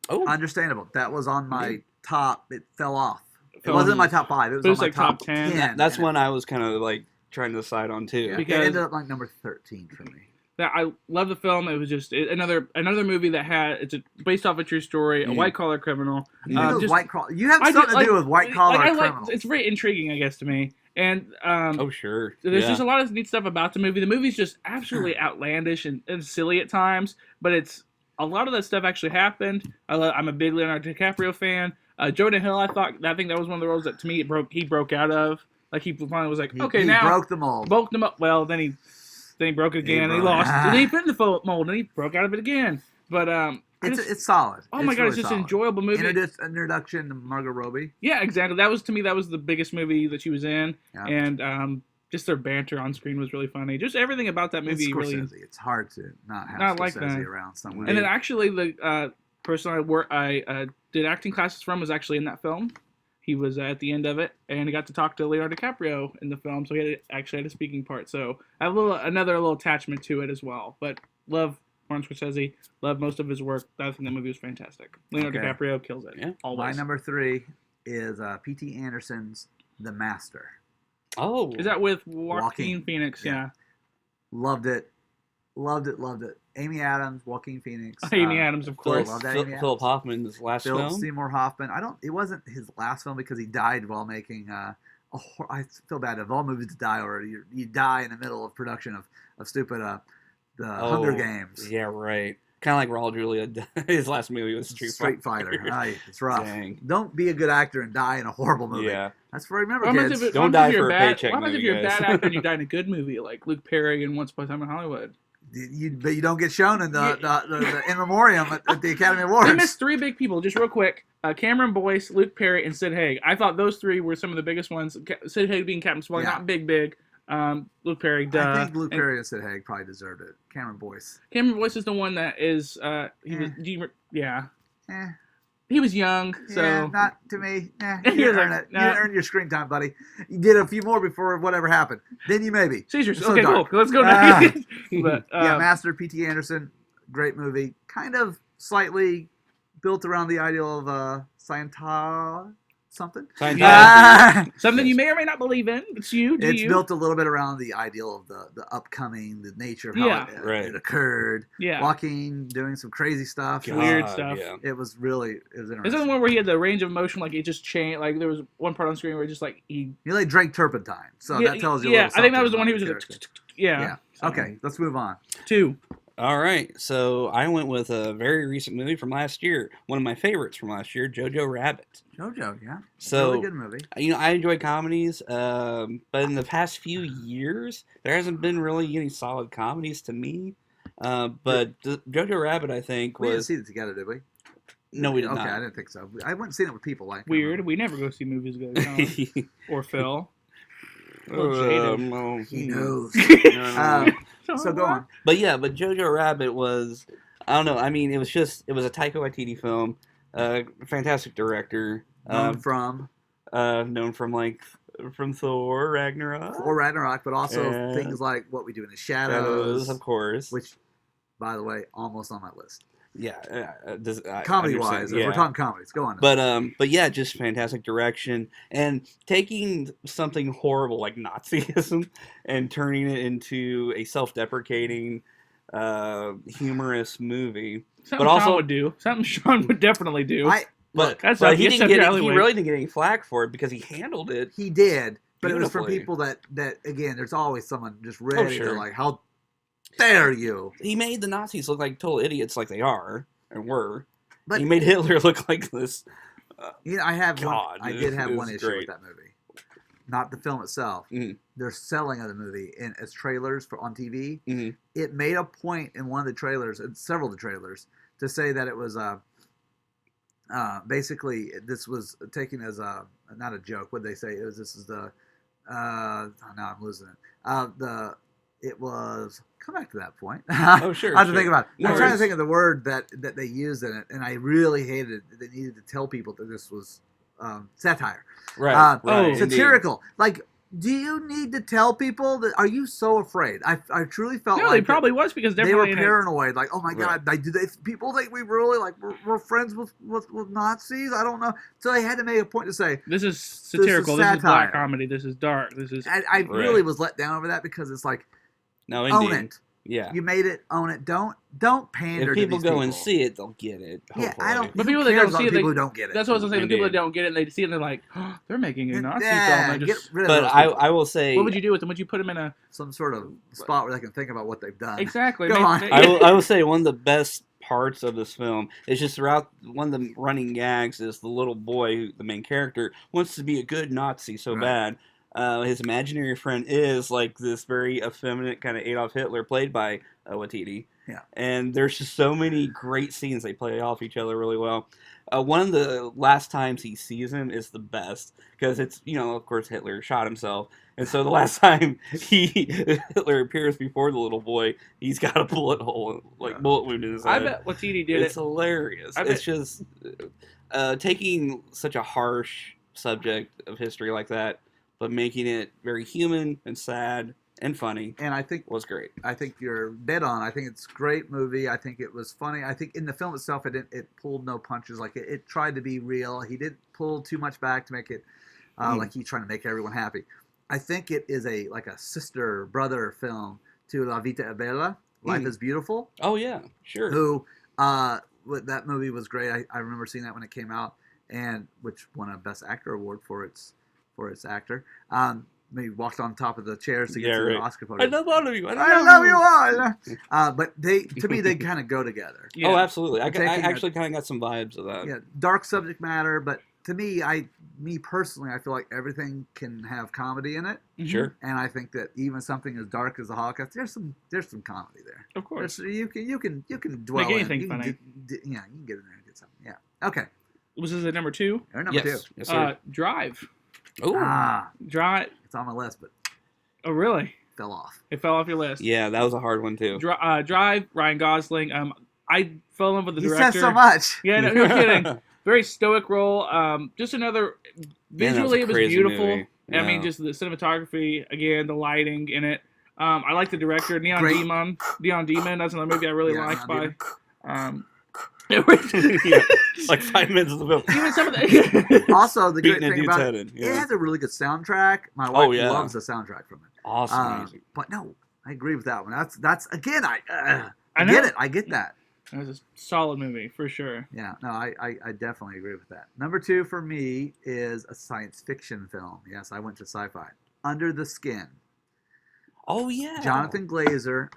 Oh, understandable. That was on my top. It fell off. It Fell wasn't off. my top 5. It was, It was on my like top 10. that's and one I was kind of like trying to decide on too. it because- ended up like number 13 for me. That I love the film. It was just another movie that had based off a true story, a Mhm. white collar criminal. You know, just- white collar. You have I something do- to do with white collar I criminals. It's very intriguing, I guess, to me. And Oh sure. there's yeah. just a lot of neat stuff about the movie. The movie's just absolutely outlandish and silly at times, but it's a lot of that stuff actually happened. I'm a big Leonardo DiCaprio fan. Jonah Hill, I think that was one of the roles that to me he broke out of. Like he finally was like, okay, now broke the mold. Broke them up. Well, then he broke it again. And he lost. And he fit in the mold, and he broke out of it again. But it's solid. Oh my god, it's just an enjoyable movie. Introduction to Margot Robbie. Yeah, exactly. That was the biggest movie that she was in, and just their banter on screen was really funny. Just everything about that movie really. It's hard to not have not Scorsese like that. around somewhere. And then actually the person I did acting classes from was actually in that film. He was at the end of it, and he got to talk to Leonardo DiCaprio in the film, so he actually had a speaking part. So I have another little attachment to it as well. But love Martin Scorsese, love most of his work. I think that movie was fantastic. Leonardo DiCaprio kills it. Yeah, always. My number 3 is P.T. Anderson's The Master. Oh, is that with Joaquin Phoenix? Yeah. Loved it. Amy Adams, Joaquin Phoenix. Amy Adams, of course. Philip Hoffman's last film. Philip Seymour Hoffman. It wasn't his last film because he died while making. I feel bad. Of all movies to die already, you die in the middle of production of stupid the Hunger Games. Yeah, right. Kind of like Raul Julia. His last movie was Street Fighter. It's rough. Dang. Don't be a good actor and die in a horrible movie. Yeah. That's what I remember, kids. Don't die for a paycheck. What happens if you're a bad actor and you die in a good movie like Luke Perry in Once Upon a Time in Hollywood? But you don't get shown in the in memoriam at the Academy Awards. They missed 3 big people, just real quick. Cameron Boyce, Luke Perry, and Sid Haig. I thought those 3 were some of the biggest ones. Sid Haig being Captain Spoiler, not big. Luke Perry, duh. I think Luke Perry and Sid Haig probably deserved it. Cameron Boyce is the one that is, he was young, so. Yeah, not to me. You didn't earn it. You didn't earn your screen time, buddy. You did a few more before whatever happened. Then you maybe. Caesar's. So okay, dark. Cool. Let's go now. Master, P.T. Anderson, great movie. Kind of slightly built around the ideal of Scientology. Something you may or may not believe in. It's built a little bit around the ideal of the upcoming, the nature of how it occurred. Yeah. Joaquin doing some crazy stuff. Weird stuff. Yeah. It was interesting. Is that the one where he had the range of motion, like it just changed? Like there was one part on screen where it just like he like drank turpentine. So that tells you a little I think that was the one he was just like, yeah. Okay, let's move on. 2. All right, so I went with a very recent movie from last year. One of my favorites from last year, Jojo Rabbit. Jojo, yeah. So, really good movie. I enjoy comedies, but in the past few years, there hasn't been really any solid comedies to me. But Jojo Rabbit, I think, we didn't see it together, did we? No, we did not. Okay, I didn't think so. I went and seen it with people like weird. We never go see movies together, or Phil. He knows. So go on. But Jojo Rabbit was, I don't know. I mean, it was a Taika Waititi film. Fantastic director. Known from Thor Ragnarok. But also things like What We Do in the Shadows, of course. Which, by the way, almost on my list. Yeah, comedy-wise, if we're talking comedies, go on. But yeah, just fantastic direction and taking something horrible like Nazism and turning it into a self-deprecating, humorous movie. Something Sean would do. Something Sean would definitely do. But he really didn't get any flack for it because he handled it. He did, but it was from people that again, there's always someone just ready to like how. Dare you? He made the Nazis look like total idiots, like they are and were. But he made Hitler look like this. I did have one issue with that movie. Not the film itself. Mm-hmm. Their selling of the movie as trailers on TV. Mm-hmm. It made a point in one of the trailers, and several of the trailers, to say that it was basically this was taken as not a joke. What did they say? Now I'm losing it. It was. Come back to that point. Oh, sure. I have to think about it. I'm trying to think of the word that they used in it, and I really hated it. They needed to tell people that this was satire. Right. Satirical. Indeed. Like, do you need to tell people that? Are you so afraid? I truly felt like. No, he probably was because they were paranoid. Like, oh my God, people think we really like we're friends with Nazis? I don't know. So they had to make a point to say this is satirical. This is black comedy. This is dark. This is. I really was let down over that because it's like. No, own it. Yeah. You made it. Own it. Don't pander to these people. If people go and see it, they'll get it. Hopefully. Yeah, I don't. But people that don't see it, people who don't get it. That's what I was saying. The people that don't get it, and they see it, and they're like, oh, they're making a Nazi film. Get rid of but I will say, what would you do with them? Would you put them in some sort of spot where they can think about what they've done? Exactly. Go on. I will say one of the best parts of this film. It's just throughout one of the running gags is the little boy, the main character, wants to be a good Nazi so bad. His imaginary friend is like this very effeminate kind of Adolf Hitler, played by Watiti. Yeah. And there's just so many great scenes. They play off each other really well. One of the last times he sees him is the best because it's, of course, Hitler shot himself. And so the last time Hitler appears before the little boy, he's got a bullet hole, bullet wound in his head. I bet Watiti did It's hilarious. It's just taking such a harsh subject of history like that, but making it very human and sad and funny. And I think was great. I think you're dead on. I think it's a great movie. I think it was funny. I think in the film itself, it pulled no punches. Like it tried to be real. He didn't pull too much back to make it like he's trying to make everyone happy. I think it is a sister brother film to La Vita è Bella. Life is Beautiful. Oh yeah, sure. Who that movie was great. I remember seeing that when it came out, and which won a Best Actor award for its actor. Maybe walked on top of the chairs to get to the Oscar podium. I love all of you. I love you all. But to me, they kind of go together. Yeah. Oh, absolutely. I actually kind of got some vibes of that. Yeah, dark subject matter, but to me, me personally, I feel like everything can have comedy in it. Sure. And I think that even something as dark as the Holocaust, there's some comedy there. Of course. You can dwell Make anything in. funny. You can get in there and get something. Yeah. Okay. Was this at number 2? Or number 2. Yes, sir. Drive. Oh. Drive. It's on my list, but Oh, really? fell off. It fell off your list. Yeah, that was a hard one too. Drive. Ryan Gosling. I fell in love with the He director. says so much. Yeah, no kidding. Very stoic role. Just another. Visually, it was beautiful. Movie. Yeah. I mean, just the cinematography again, the lighting in it. I like the director, Neon Great. Demon. Neon Demon. That's another movie I really Yeah, liked Neon by. Yeah, like 5 minutes of the film. Even some of the. Also, the great Beating a thing dude's about head it, in. it Yeah. has a really good soundtrack. My wife loves the soundtrack from it. Awesome music. But no, I agree with that one. That's again, I I get know. it. I get that. It was a solid movie for sure. Yeah, no, I definitely agree with that. Number 2 for me is a science fiction film. Yes, I went to sci-fi. Under the Skin. Oh yeah. Jonathan Glazer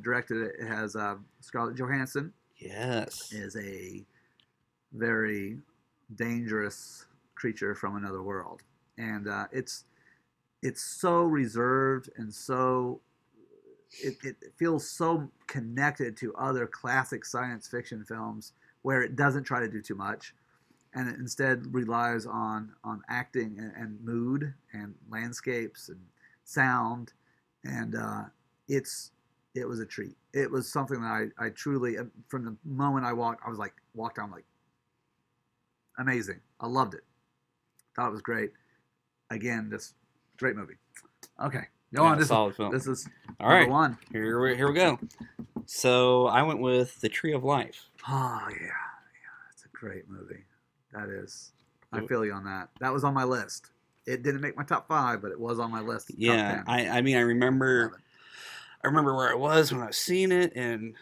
directed it. It has Scarlett Johansson. Yes. Is a very dangerous creature from another world, and it's so reserved and so it feels so connected to other classic science fiction films where it doesn't try to do too much, and it instead relies on acting and mood and landscapes and sound, and it was a treat. It was something that I truly, from the moment I walked down like, amazing. I loved it. Thought it was great. Again, just great movie. Okay, go on. Solid film. This is All right. number 1. Here we go. So I went with The Tree of Life. Oh yeah, it's a great movie. That is. I feel you on that. That was on my list. It didn't make my top 5, but it was on my list. Yeah, top 10. I mean I remember where I was when I was seeing it, and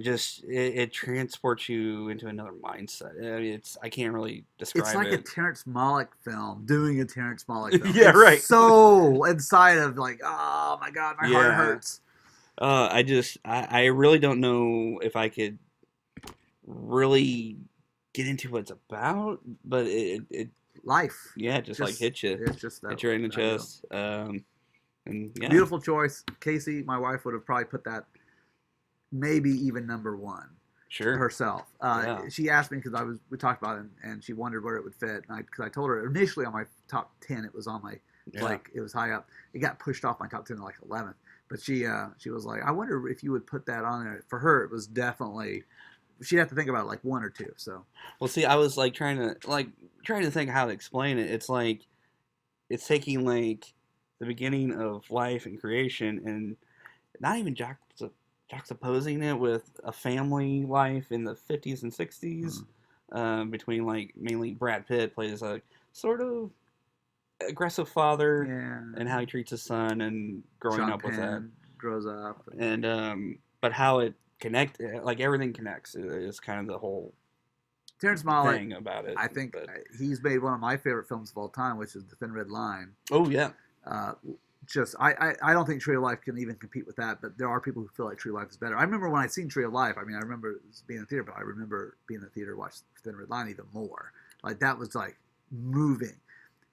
just it transports you into another mindset. I mean, I can't really describe it. It's like a Terrence Malick film doing a Terrence Malick film. Yeah, it's right. So inside of like, oh my god, my heart hurts. I really don't know if I could really get into what it's about, but it Life. Yeah, just like hits you. It's just that. Hit you right in the chest. And yeah. Beautiful choice. Casey, my wife, would have probably put that maybe even number 1. Sure. Herself. She asked me because we talked about it, and she wondered where it would fit. Because I told her initially on my top 10, it was on my it was high up. It got pushed off my top 10 to like 11th. But she was like, I wonder if you would put that on there. For her, it was definitely. She'd have to think about it like 1 or 2. So. Well, see, I was like trying to think how to explain it. It's like it's taking like the beginning of life and creation, and not even juxtaposing it with a family life in the 50s and 60s, between like mainly Brad Pitt plays a sort of aggressive father, and how he treats his son, and growing Sean up with Penn that, grows up, and but how it like everything connects is kind of the whole Terrence Malick thing about it. I think he's made one of my favorite films of all time, which is The Thin Red Line. Oh yeah. I don't think Tree of Life can even compete with that, but there are people who feel like Tree of Life is better. I remember when I seen Tree of Life, I remember being in the theater, but I remember being in the theater watch Thin Red Line even more. Like, that was, like, moving.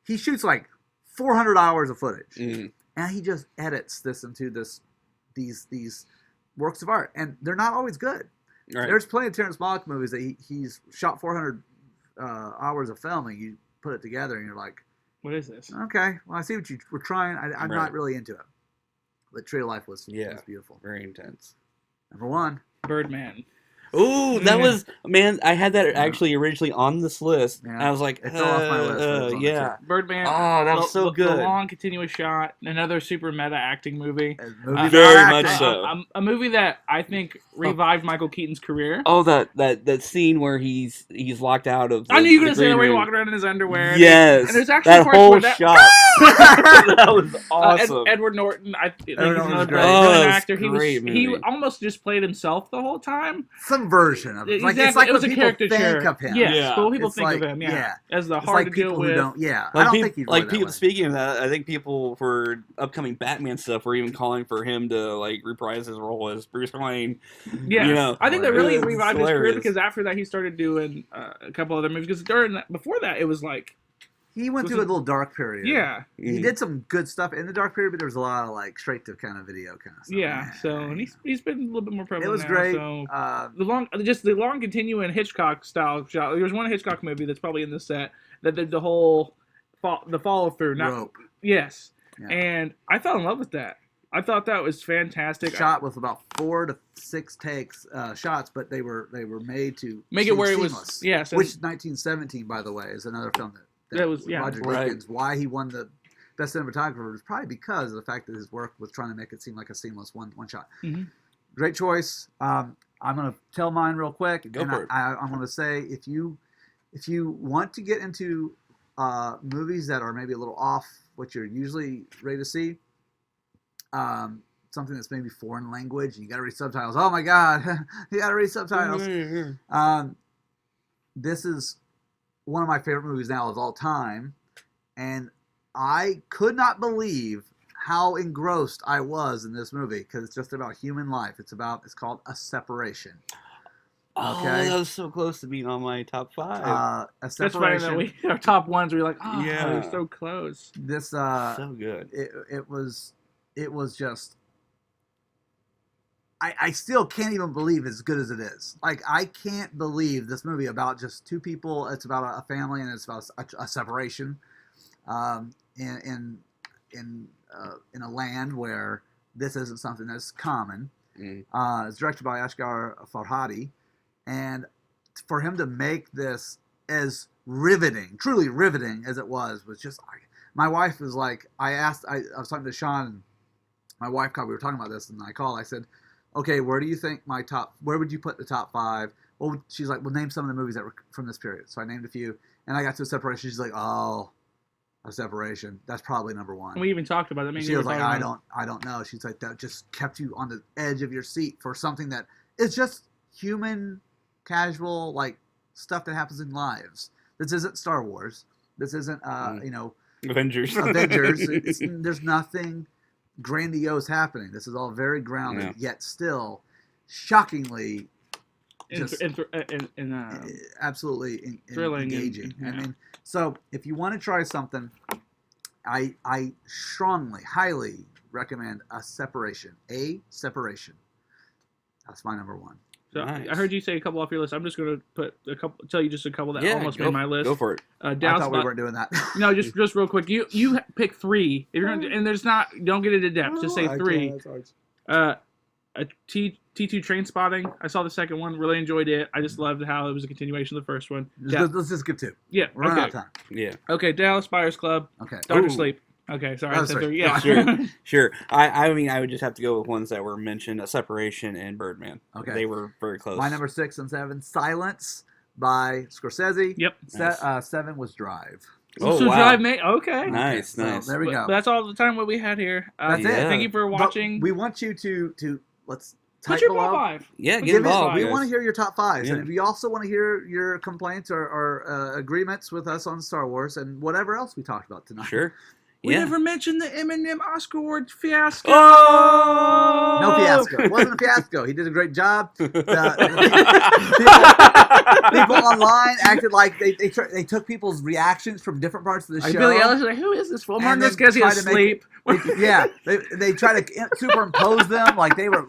He shoots, like, 400 hours of footage, and he just edits this into these works of art, and they're not always good. Right. There's plenty of Terrence Malick movies that he's shot 400 hours of film, and you put it together, and you're like, what is this? Okay, well, I see what you were trying. I'm not really into it. But Tree of Life was beautiful. Very intense. Number 1. Birdman. Ooh, that was, man, I had that actually originally on this list. Yeah. And I was like, it's off my list. Yeah. Birdman. Oh, that was so good. The long continuous shot. Another super meta acting movie. Very much so. A movie that I think revived Michael Keaton's career. Oh, that scene where he's locked out of I knew you were going to say that where he's walking around in his underwear. Yes. And there's actually that whole shot. That was awesome. Edward Norton. He's another great. brilliant actor. Great he almost just played himself the whole time. Some version of it. Like, exactly. It's like it was a caricature. Think of him. Yes, but what people think of him, as the hard to deal with. I don't think he's like people. Speaking of that, I think people for upcoming Batman stuff were even calling for him to like reprise his role as Bruce Wayne. Yeah, I think that really revived his career because after that he started doing a couple other movies. Because before that, it was like. He went through a little dark period. Yeah. He did some good stuff in the dark period, but there was a lot of like straight to kind of video kind of stuff. Yeah. So and he's been a little bit more prevalent. It was now, great. So the long continuing Hitchcock style shot. There was one Hitchcock movie that's probably in the set that did the whole the follow through. Rope. Yes. Yeah. And I fell in love with that. I thought that was fantastic. Shot with about 4 to 6 takes shots, but they were made to make it where seamless. It was. Yes. Which 1917, by the way, is another film that was Roger Deakins. Why he won the best cinematographer was probably because of the fact that his work was trying to make it seem like a seamless one shot. Mm-hmm. Great choice. I'm gonna tell mine real quick. Go for it. I'm gonna say if you want to get into movies that are maybe a little off what you're usually ready to see, something that's maybe foreign language, you gotta read subtitles. Oh my God, you gotta read subtitles. This is one of my favorite movies now of all time, and I could not believe how engrossed I was in this movie because it's just about human life. It's called A Separation. Okay, that was so close to being on my top 5. A Separation. That's funny that our top ones we're like, they're so close. This so good. It was just. I still can't even believe as good as it is. Like, I can't believe this movie about just 2 people. It's about a family and it's about a separation, in a land where this isn't something that's common. It's directed by Asghar Farhadi, and for him to make this as riveting, truly riveting as it was just. My wife was like, I was talking to Sean, and my wife called. We were talking about this, and I called. I said, okay, where do you think where would you put the top 5? Well, she's like, well, name some of the movies that were from this period. So I named a few, and I got to A Separation. She's like, oh, A Separation. That's probably number 1. And we even talked about it. She was like, I don't know. She's like, that just kept you on the edge of your seat for something that is just human, casual, like stuff that happens in lives. This isn't Star Wars. This isn't, Avengers. There's nothing grandiose happening. This is all very grounded, yet still shockingly absolutely thrilling, engaging. I mean, so if you want to try something, I strongly, highly recommend A Separation. A Separation. That's my number 1. So nice. I heard you say a couple off your list. I'm just going to tell you just a couple that almost made my list. Go for it. I thought we weren't doing that. No, just real quick. You pick 3. If you're gonna, and there's not. Don't get into depth. Just say 3. A T2 Train Spotting. I saw the second one. Really enjoyed it. I just loved how it was a continuation of the first one. Let's just get 2. Yeah. We're running out of time. Yeah. Okay. Dallas Buyers Club. Okay. Doctor Sleep. Okay, sorry. I said 3. Yeah. Sure. I mean, I would just have to go with ones that were mentioned: A Separation and Birdman. Okay. They were very close. My number 6 and 7, Silence by Scorsese. Yep. 7 was Drive. Oh, so wow. Drive mate. Okay. Nice. So there we go. That's all the time what we had here. That's it. Thank you for watching. But we want you to let's type below. Top 5. Yeah, get involved. We want to hear your top 5s, and we also want to hear your complaints or agreements with us on Star Wars and whatever else we talked about tonight. Sure. We Yeah. never mentioned the Eminem Oscar Award fiasco. Oh! No fiasco. It wasn't a fiasco. He did a great job. People online acted like they took people's reactions from different parts of the Like show. Billy Ellis was like, who is this fool? Martin then Scorsese try to make asleep. they try to superimpose them like they were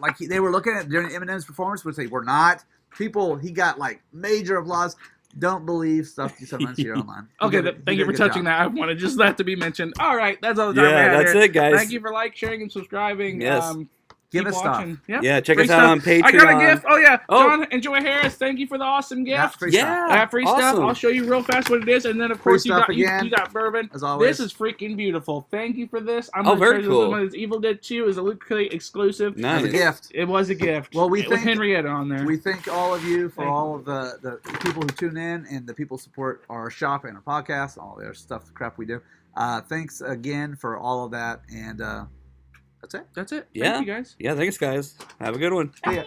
looking at during Eminem's performance, which they were not. People, he got like major applause. Don't believe stuff you sometimes hear online. Okay, thank you for touching that. I wanted just that to be mentioned. All right, that's all the time we Yeah, have that's here. it, guys. Thank you for sharing, and subscribing. Yes. Give Keep us watching. stuff. Yep. Yeah, check Free us out stuff. on Patreon. I got a gift. Oh yeah, Oh. John Enjoy Harris. Thank you for the awesome gift. Yeah, free Yeah. stuff. I have free stuff. Awesome. I'll show you real fast what it is, and then of Free course you stuff got again. you got bourbon. As always. This is freaking beautiful. Thank you for this. I'm Oh, gonna very show you cool. this one. It's Evil Dead 2 is a Luke Clay exclusive. Nice. As a gift. It was a gift. Well, we with thank- Henrietta on there. We thank all of you for Thank all of the people who tune in and the people who support our shop and our podcast, all the other stuff, crap we do. Thanks again for all of that, and that's it. That's it. Yeah. Thank you guys. Yeah, thanks, guys. Have a good one. See ya.